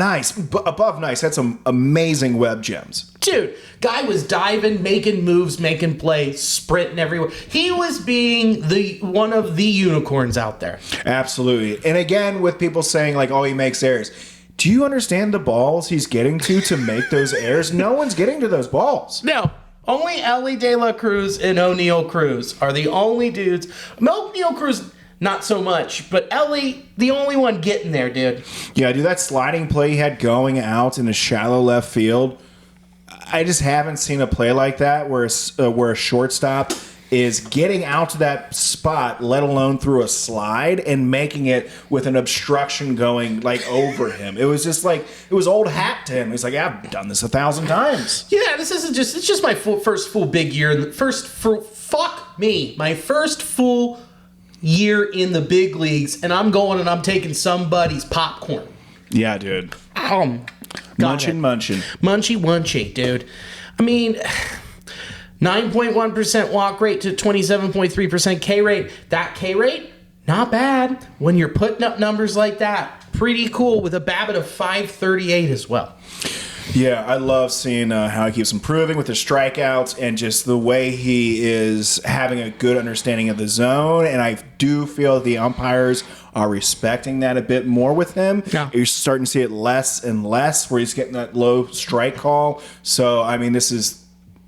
above nice, had some amazing web gems. Dude, guy was diving, making moves, making plays, sprinting everywhere. He was being one of the unicorns out there. Absolutely. And again, with people saying, he makes errors. Do you understand the balls he's getting to make those errors? No one's getting to those balls. No. Only Elly De La Cruz and O'Neal Cruz are the only dudes. O'Neal Cruz, not so much, but Elly, the only one getting there, dude. Yeah, dude, that sliding play he had going out in a shallow left field, I just haven't seen a play like that where a shortstop is getting out to that spot, let alone through a slide, and making it with an obstruction going over him. It was just it was old hat to him. He's like, I've done this 1,000 times. Yeah, it's just my first full big year. My first full year in the big leagues, and I'm going and I'm taking somebody's popcorn. Yeah, dude. Munchin', Munchy, dude. I mean, 9.1% walk rate to 27.3% K rate. That K rate, not bad. When you're putting up numbers like that, pretty cool with a BABIP of 538 as well. Yeah, I love seeing how he keeps improving with his strikeouts and just the way he is having a good understanding of the zone. And I do feel the umpires are respecting that a bit more with him. Yeah. You're starting to see it less and less where he's getting that low strike call. So, I mean,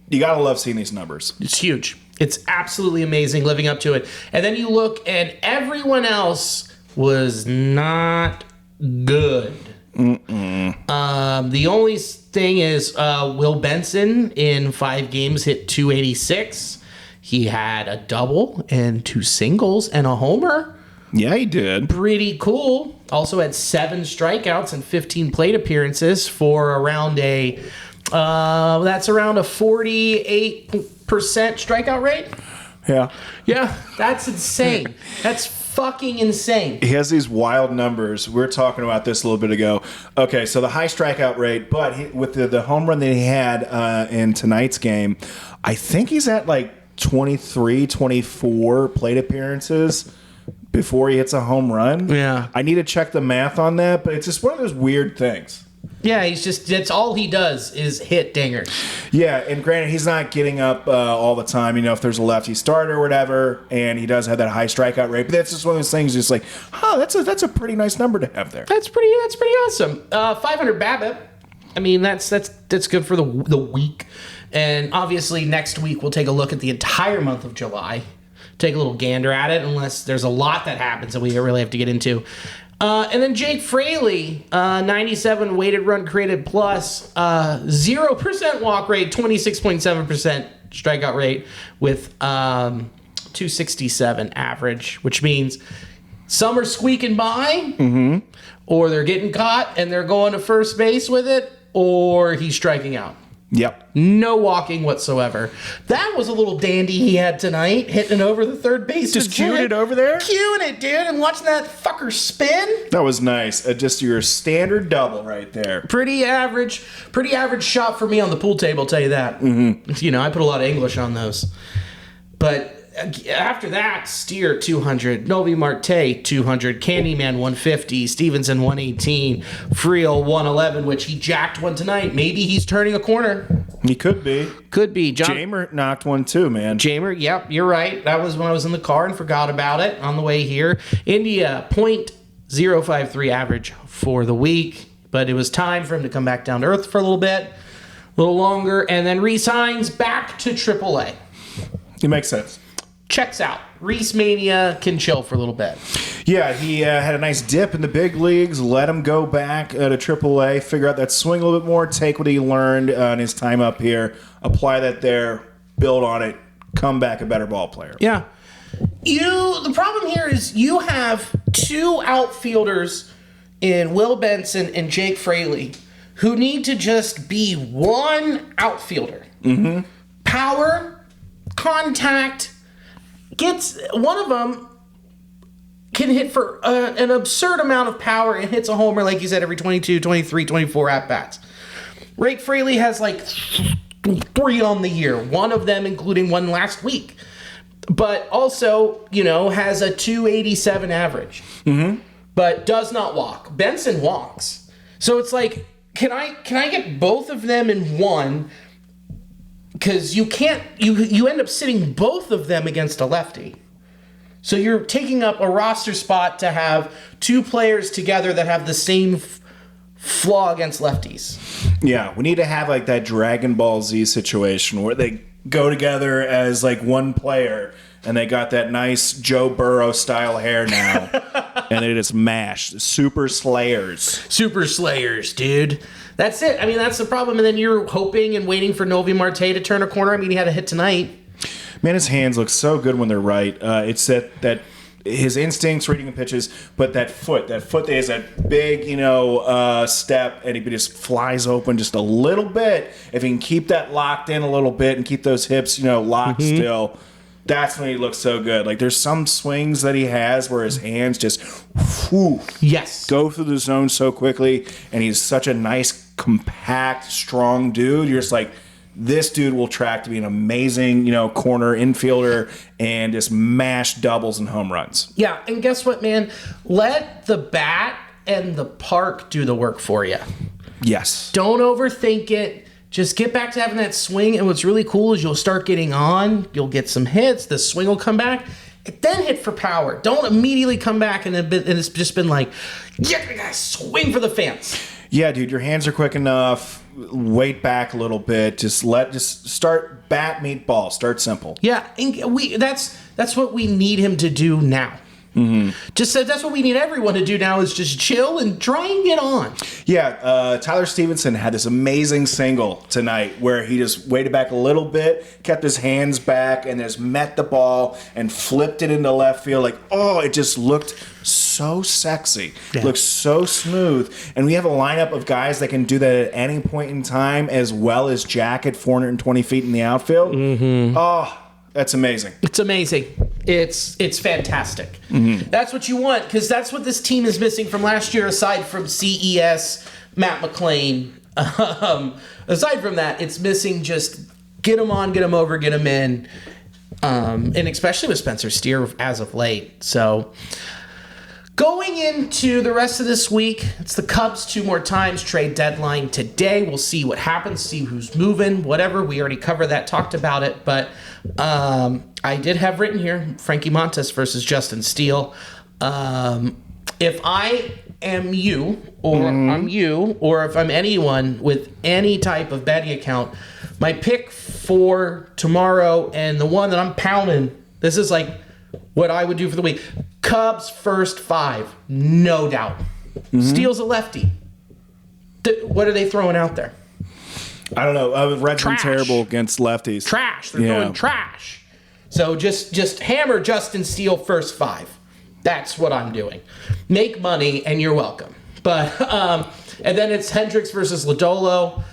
you got to love seeing these numbers. It's huge. It's absolutely amazing, living up to it. And then you look, and everyone else was not good. The only thing is Will Benson in 5 games hit 286. He had a double and 2 singles and a homer. Yeah, he did. Pretty cool. Also had 7 strikeouts and 15 plate appearances for around that's around a 48% strikeout rate. Yeah. Yeah, that's insane. That's fucking insane. He has these wild numbers. We were talking about this a little bit ago. Okay, so the high strikeout rate, but with the home run that he had in tonight's game, I think he's at like 23, 24 plate appearances before he hits a home run. Yeah. I need to check the math on that, but it's just one of those weird things. Yeah, that's all he does is hit dingers. Yeah, and granted, he's not getting up all the time, if there's a lefty starter or whatever, and he does have that high strikeout rate. But that's just one of those things, just like, that's a pretty nice number to have there. That's pretty awesome. 500 BABIP. I mean, that's good for the week. And obviously, next week we'll take a look at the entire month of July. Take a little gander at it, unless there's a lot that happens that we really have to get into. And then Jake Fraley, 97 weighted run created plus, 0% walk rate, 26.7% strikeout rate with 267 average, which means some are squeaking by, or they're getting caught and they're going to first base with it, or he's striking out. Yep. No walking whatsoever. That was a little dandy he had tonight, hitting it over the third base. Just cueing it over there? Cueing it, dude, and watching that fucker spin. That was nice. Just your standard double right there. Pretty average shot for me on the pool table, I'll tell you that. I put a lot of English on those. But after that, Steer 200, Novi Marte 200, Candyman 150, Stevenson 118, Friel 111, which he jacked one tonight. Maybe he's turning a corner. He could be. Could be. Jamer knocked one too, man. Jamer, yep, you're right. That was when I was in the car and forgot about it on the way here. India, .053 average for the week, but it was time for him to come back down to earth for a little bit, a little longer, and then re-signs back to AAA. It makes sense. Checks out. Reese Mania can chill for a little bit. Yeah, he had a nice dip in the big leagues, let him go back to AAA, figure out that swing a little bit more, take what he learned in his time up here, apply that there, build on it, come back a better ball player. Yeah. The problem here is you have 2 outfielders in Will Benson and Jake Fraley who need to just be one outfielder. Power, contact, gets one of them can hit for an absurd amount of power and hits a homer, like you said, every 22, 23, 24 at-bats. Jake Fraley has like 3 on the year, one of them including one last week. But also, has a 287 average. But does not walk. Benson walks. So it's like, can I get both of them in one? Because you can't, you end up sitting both of them against a lefty. So you're taking up a roster spot to have 2 players together that have the same flaw against lefties. Yeah, we need to have like that Dragon Ball Z situation where they go together as like one player and they got that nice Joe Burrow style hair now. And they just mash. Super Slayers. Super Slayers, dude. That's it. I mean, that's the problem. And then you're hoping and waiting for Novi Marte to turn a corner. I mean, he had a hit tonight. Man, his hands look so good when they're right. It's that his instincts, reading the pitches, but that foot that is that big, step, and he just flies open just a little bit. If he can keep that locked in a little bit and keep those hips, locked still, that's when he looks so good. Like there's some swings that he has where his hands just go through the zone so quickly, and he's such a nice, compact, strong dude. You're just like, this dude will track to be an amazing, corner infielder and just mash doubles and home runs. Yeah, and guess what, man? Let the bat and the park do the work for you. Yes. Don't overthink it. Just get back to having that swing, and what's really cool is you'll start getting on, you'll get some hits, the swing will come back, and then hit for power. Don't immediately come back and it's just been like, yeah, I gotta swing for the fence. Yeah, dude, your hands are quick enough. Wait back a little bit. Just start bat, meet, ball. Start simple. Yeah, and that's what we need him to do now. Mm-hmm. Just that's what we need everyone to do now is just chill and try and get on. Yeah, Tyler Stevenson had this amazing single tonight where he just waited back a little bit, kept his hands back, and just met the ball and flipped it into left field. Like, oh, it just looked so sexy. Yeah. Looks so smooth. And we have a lineup of guys that can do that at any point in time, as well as Jack at 420 feet in the outfield. Mm-hmm. Oh, that's amazing. It's amazing. It's fantastic. Mm-hmm. That's what you want, because that's what this team is missing from last year, aside from CES, Matt McClain. Aside from that, it's missing just get them on, get them over, get them in. And especially with Spencer Steer as of late. So going into the rest of this week, it's the Cubs 2 more times, trade deadline today. We'll see what happens, see who's moving, whatever. We already covered that, talked about it, but I did have written here Frankie Montas versus Justin Steele. If I am you, or I'm you, or if I'm anyone with any type of betting account, my pick for tomorrow and the one that I'm pounding, this is like what I would do for the week. Cubs first 5, no doubt. Steele's a lefty. What are they throwing out there? I don't know. Red's been terrible against lefties. Trash. They're throwing trash. So just hammer Justin Steele first 5. That's what I'm doing. Make money and you're welcome. But and then it's Hendricks versus Lodolo.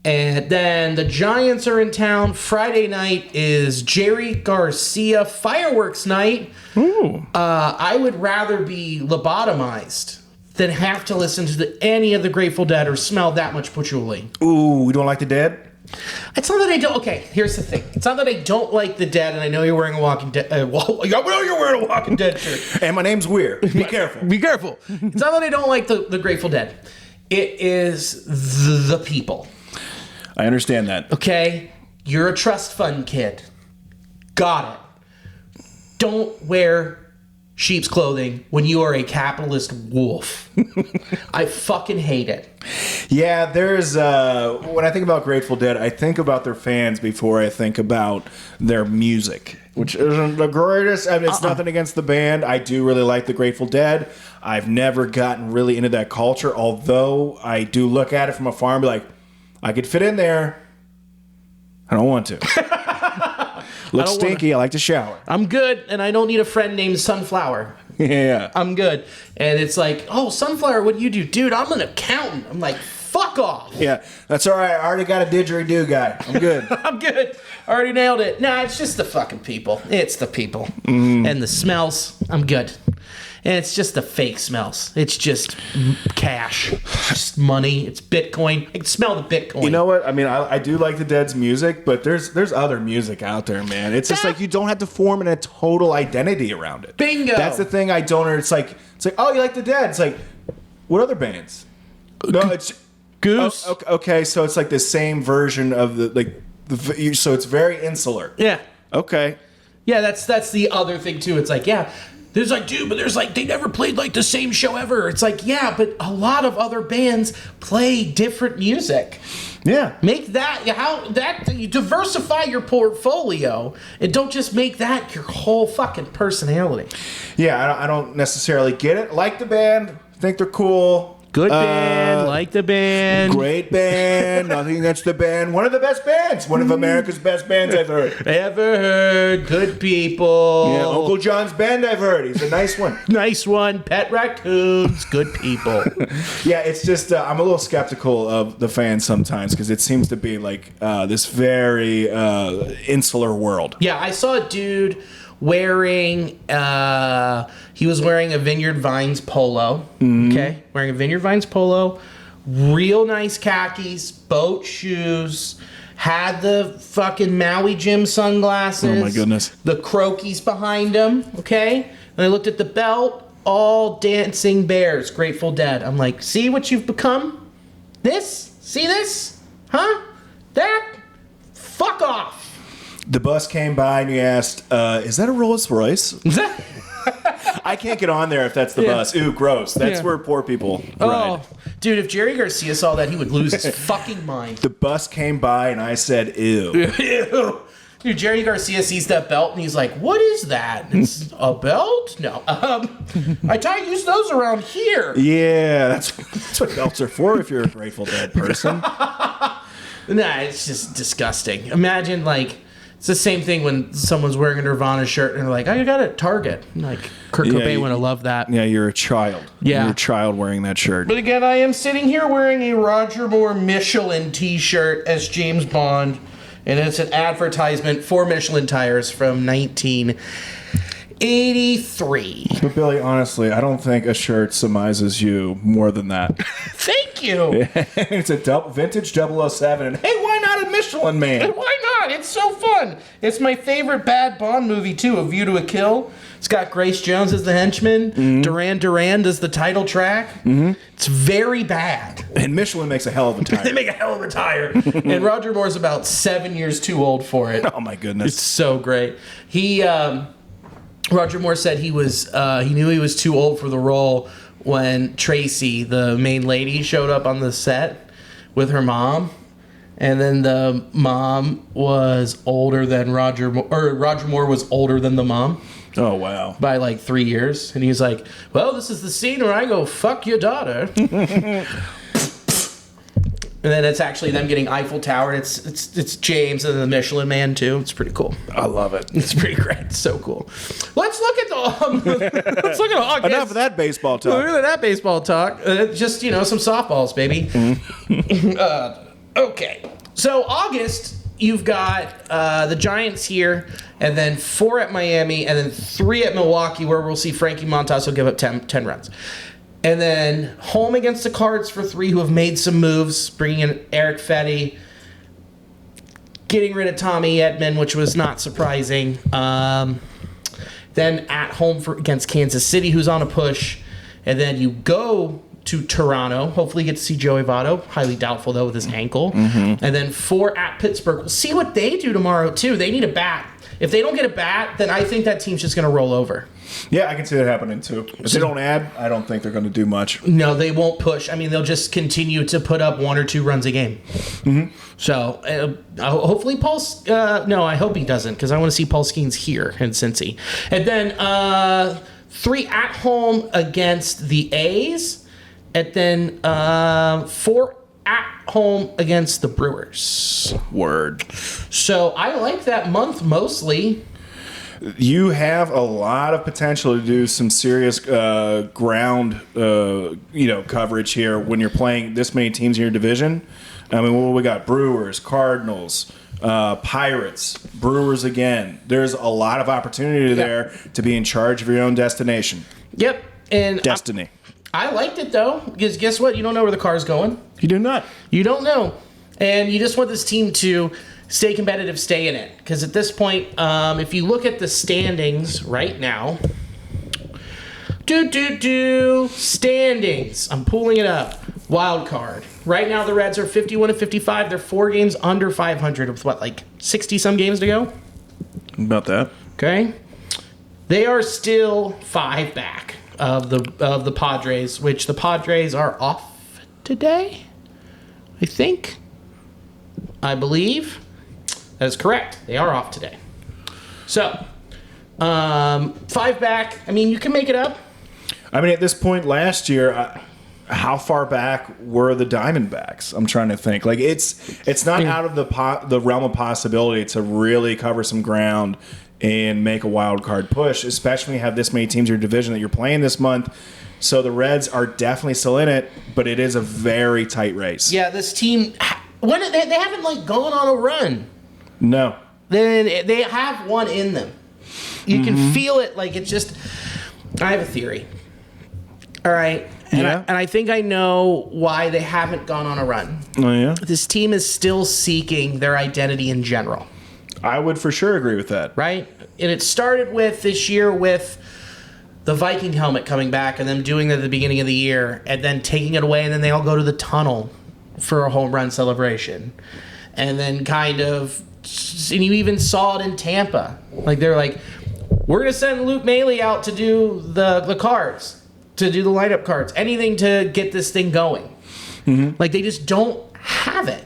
And then the Giants are in town. Friday night is Jerry Garcia fireworks night. Ooh. I would rather be lobotomized than have to listen to any of the Grateful Dead or smell that much patchouli. Ooh, we don't like the Dead? It's not that I don't. Okay, here's the thing. It's not that I don't like the Dead, and I know you're wearing a Walking Dead. I know you're wearing a Walking Dead shirt. And my name's Weir. Be careful. Be careful. It's not that I don't like the Grateful Dead. It is the people. I understand that. Okay, you're a trust fund kid. Got it. Don't wear sheep's clothing when you are a capitalist wolf. I fucking hate it. Yeah, there's when I think about Grateful Dead, I think about their fans before I think about their music, which isn't the greatest. I mean, it's nothing against the band. I do really like the Grateful Dead. I've never gotten really into that culture, although I do look at it from afar and be like, I could fit in there. I don't want to. Looks stinky. I like to shower. I'm good, and I don't need a friend named Sunflower. Yeah. I'm good. And it's like, oh, Sunflower, what do you do? Dude, I'm an accountant. I'm like, fuck off. Yeah, that's all right. I already got a didgeridoo guy. I'm good. I'm good. Already nailed it. Nah, it's just the fucking people. It's the people. And the smells. I'm good. And it's just the fake smells. It's just cash. It's just money. It's Bitcoin. I can smell the Bitcoin. You know what? I mean, I do like the Dead's music, but there's other music out there, man. It's just like you don't have to form a total identity around it. Bingo. That's the thing I don't. It's like, oh, you like the Dead? It's like, what other bands? No, it's Goose. Oh, okay, so it's like the same version of so it's very insular. Yeah. Okay. Yeah, that's the other thing too. It's like, yeah. There's like, dude, but there's like, they never played like the same show ever. It's like, yeah, but a lot of other bands play different music. Yeah. Make that, you diversify your portfolio and don't just make that your whole fucking personality. Yeah, I don't necessarily get it. Like the band, think they're cool. Good band, like the band. Great band, nothing against the band. One of the best bands. One of America's best bands I've heard. Ever heard. Good people. Yeah, Uncle John's band I've heard. He's a nice one. Nice one. Pet raccoons. Good people. Yeah, it's just, I'm a little skeptical of the fans sometimes because it seems to be like this very insular world. Yeah, I saw a dude wearing he was wearing a Vineyard Vines polo. Okay, wearing a Vineyard Vines polo, real nice khakis, boat shoes, had the fucking Maui Jim sunglasses. Oh my goodness. The croquis behind him. Okay, and I looked at the belt, all dancing bears, Grateful Dead. I'm like, see what you've become? See this? Huh? That? Fuck off. The bus came by and you asked, is that a Rolls Royce? I can't get on there if that's the bus. Ooh, gross. That's where poor people ride. Dude, if Jerry Garcia saw that, he would lose his fucking mind. The bus came by and I said, ew. Ew. Dude, Jerry Garcia sees that belt and he's like, what is that? It's a belt? No. I use those around here. Yeah, that's what belts are for if you're a Grateful Dead person. Nah, it's just disgusting. Imagine, like, it's the same thing when someone's wearing a Nirvana shirt and they're like, I got it at Target. Like, Kurt Cobain would have loved that. Yeah, you're a child. Yeah. You're a child wearing that shirt. But again, I am sitting here wearing a Roger Moore Michelin t-shirt as James Bond. And it's an advertisement for Michelin tires from 1983. But Billy, honestly, I don't think a shirt surmises you more than that. Thank you. It's a vintage 007. And hey, why not a Michelin Man? Why not? It's so fun. It's my favorite bad Bond movie, too, A View to a Kill. It's got Grace Jones as the henchman. Mm-hmm. Duran Duran does the title track. Mm-hmm. It's very bad. And Michelin makes a hell of a tire. They make a hell of a tire. And Roger Moore's about 7 years too old for it. Oh, my goodness. It's so great. Roger Moore said he knew he was too old for the role when Tracy, the main lady, showed up on the set with her mom. And then the mom was older than Roger Moore was older than the mom. Oh, wow. By like 3 years. And he's like, well, this is the scene where I go, fuck your daughter. And then it's actually them getting Eiffel Tower. It's James and the Michelin Man, too. It's pretty cool. I love it. It's pretty great. It's so cool. Let's look at August. Enough of that baseball talk. Look at that baseball talk. Just, some softballs, baby. Mm-hmm. Okay. So August, you've got the Giants here, and then 4 at Miami, and then 3 at Milwaukee, where we'll see Frankie Montas will give up 10 runs. And then home against the Cards for 3, who have made some moves, bringing in Eric Fetty, getting rid of Tommy Edman, which was not surprising. Then at home against Kansas City, who's on a push. And then you go to Toronto. Hopefully you get to see Joey Votto. Highly doubtful, though, with his ankle. Mm-hmm. And then 4 at Pittsburgh. We'll see what they do tomorrow, too. They need a bat. If they don't get a bat, then I think that team's just going to roll over. Yeah, I can see that happening, too. If they don't add, I don't think they're going to do much. No, they won't push. I mean, they'll just continue to put up 1 or 2 runs a game. Mm-hmm. So, hopefully Paul's... no, I hope he doesn't, because I want to see Paul Skeens here in Cincy. And then 3 at home against the A's. And then 4 at home against the Brewers. Word. So I like that month mostly. You have a lot of potential to do some serious ground, coverage here when you're playing this many teams in your division. I mean, what we got? Brewers, Cardinals, Pirates, Brewers again. There's a lot of opportunity there to be in charge of your own destination. Yep. And Destiny. I liked it, though, because guess what? You don't know where the car's going. You do not. You don't know. And you just want this team to stay competitive, stay in it. Because at this point, if you look at the standings right now, standings. I'm pulling it up. Wild card. Right now, the Reds are 51-55. They're 4 games under 500 with, 60-some games to go? About that. Okay. They are still 5 back of the Padres, which the Padres are off today, I believe. That is correct. They are off today. So, 5 back. I mean, you can make it up. I mean, at this point last year, how far back were the Diamondbacks? I'm trying to think. Like, it's not out of the realm of possibility to really cover some ground and make a wild card push, especially when you have this many teams in your division that you're playing this month. So the Reds are definitely still in it, but it is a very tight race. Yeah, this team, they haven't gone on a run. No. They have one in them. You can feel it. It's just. I have a theory. All right, and I think I know why they haven't gone on a run. Oh yeah. This team is still seeking their identity in general. I would for sure agree with that. Right? And it started with this year with the Viking helmet coming back and them doing it at the beginning of the year and then taking it away, and then they all go to the tunnel for a home run celebration. And then and you even saw it in Tampa. They're like, we're going to send Luke Maile out to do the cards, to do the lineup cards, anything to get this thing going. Like, they just don't have it.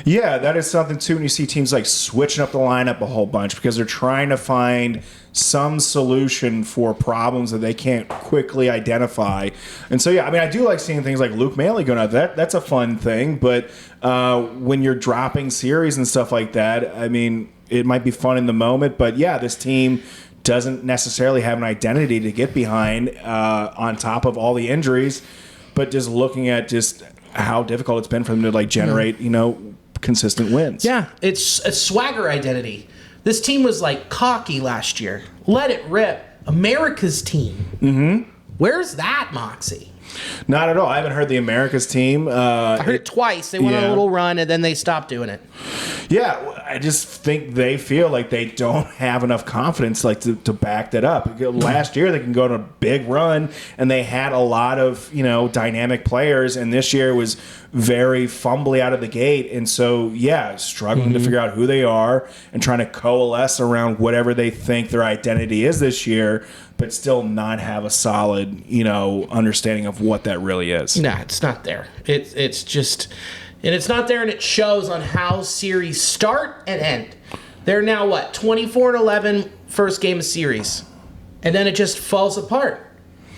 Yeah, that is something too when you see teams like switching up the lineup a whole bunch because they're trying to find some solution for problems that they can't quickly identify. And so, yeah, I mean, I do like seeing things like Luke Maley going out. That's a fun thing. But when you're dropping series and stuff like that, I mean, it might be fun in the moment. But, yeah, this team doesn't necessarily have an identity to get behind on top of all the injuries. But just looking at just how difficult it's been for them to, like, generate, consistent wins. Yeah, it's a swagger identity. This team was like cocky last year. Let it rip. America's team. Where's that moxie? Not at all. I haven't heard the America's team. I heard it twice. They went on a little run and then they stopped doing it. Yeah, I just think they feel like they don't have enough confidence to back that up. Last year they can go on a big run and they had a lot of, dynamic players, and this year was very fumbly out of the gate. And so, yeah, struggling to figure out who they are and trying to coalesce around whatever they think their identity is this year, but still not have a solid, understanding of what that really is. Nah, it's not there. It's just, and it's not there, and it shows on how series start and end. They're now 24-11 first game of series, and then it just falls apart.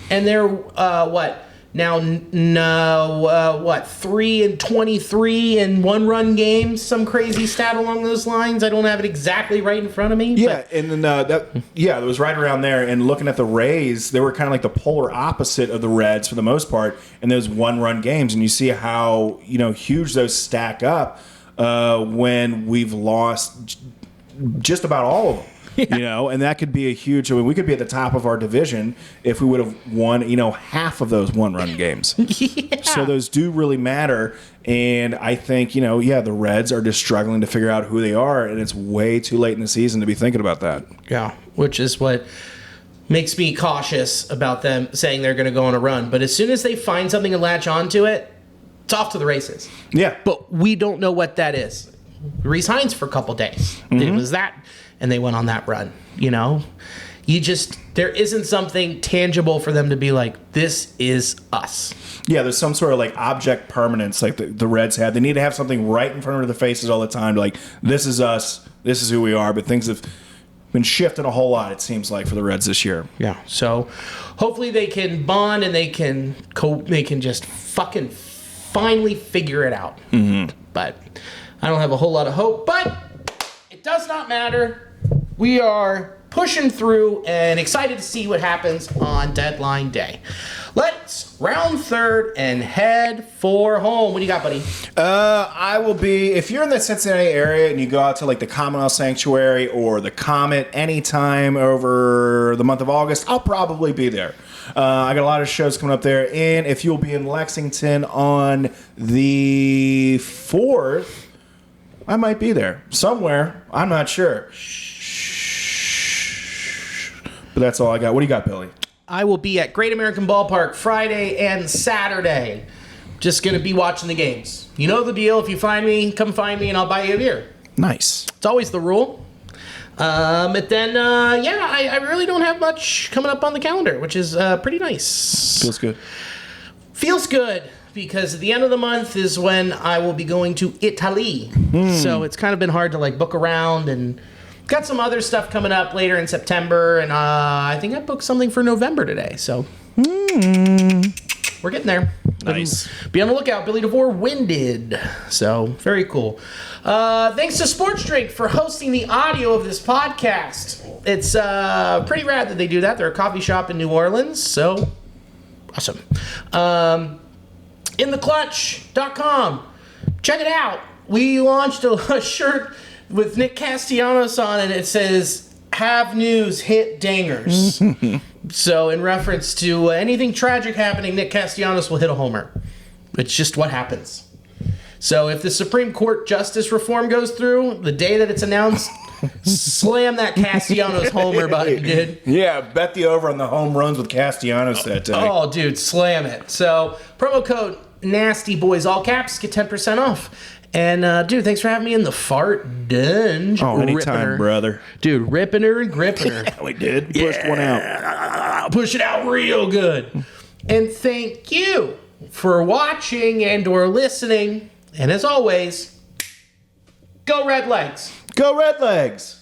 And they're 3-23 in one-run games, some crazy stat along those lines. I don't have it exactly right in front of me. Yeah, and then it was right around there. And looking at the Rays, they were kind of like the polar opposite of the Reds for the most part in those one-run games. And you see how huge those stack up when we've lost just about all of them. Yeah. And that could be a huge. I mean, we could be at the top of our division if we would have won, half of those one-run games. Yeah. So those do really matter. And I think, the Reds are just struggling to figure out who they are, and it's way too late in the season to be thinking about that. Yeah, which is what makes me cautious about them saying they're going to go on a run. But as soon as they find something and latch onto it, it's off to the races. Yeah. But we don't know what that is. Reese Hines for a couple days. It was that. And they went on that run, there isn't something tangible for them to be like, this is us. Yeah, there's some sort of object permanence like the Reds had. They need to have something right in front of their faces all the time. This is us, this is who we are. But things have been shifting a whole lot, it seems like, for the Reds this year. Yeah, so hopefully they can bond and they can just fucking finally figure it out. But I don't have a whole lot of hope, but it does not matter. We are pushing through and excited to see what happens on deadline day. Let's round third and head for home. What do you got, buddy? I will be, if you're in the Cincinnati area and you go out to the Commonwealth Sanctuary or the Comet anytime over the month of August, I'll probably be there. I got a lot of shows coming up there. And if you'll be in Lexington on the 4th, I might be there somewhere. I'm not sure. But that's all I got. What do you got, Billy? I will be at Great American Ballpark Friday and Saturday. Just going to be watching the games. You know the deal. If you find me, come find me and I'll buy you a beer. Nice. It's always the rule. But then, I really don't have much coming up on the calendar, which is pretty nice. Feels good. Feels good. Because at the end of the month is when I will be going to Italy. So it's kind of been hard to book around, and got some other stuff coming up later in September, and I think I booked something for November today. So we're getting there. Nice. Be on the lookout. Billy DeVore Winded. So very cool. Thanks to Sports Drink for hosting the audio of this podcast. It's pretty rad that they do that. They're a coffee shop in New Orleans. So awesome. InTheClutch.com. Check it out. We launched a shirt with Nick Castellanos on it. It says, "Have news, hit dangers." So in reference to anything tragic happening, Nick Castellanos will hit a homer. It's just what happens. So if the Supreme Court justice reform goes through, the day that it's announced, slam that Castellanos homer button, dude. Yeah, bet the over on the home runs with Castellanos that day. Oh, dude, slam it. So promo code Nasty Boys, all caps, get 10% off. And, dude, thanks for having me in the fart dunge. Oh, anytime, brother. Dude, ripping her and gripping her. Yeah, we did. Pushed one out. Push it out real good. And thank you for watching and or listening. And as always, go Red Legs. Go Red Legs.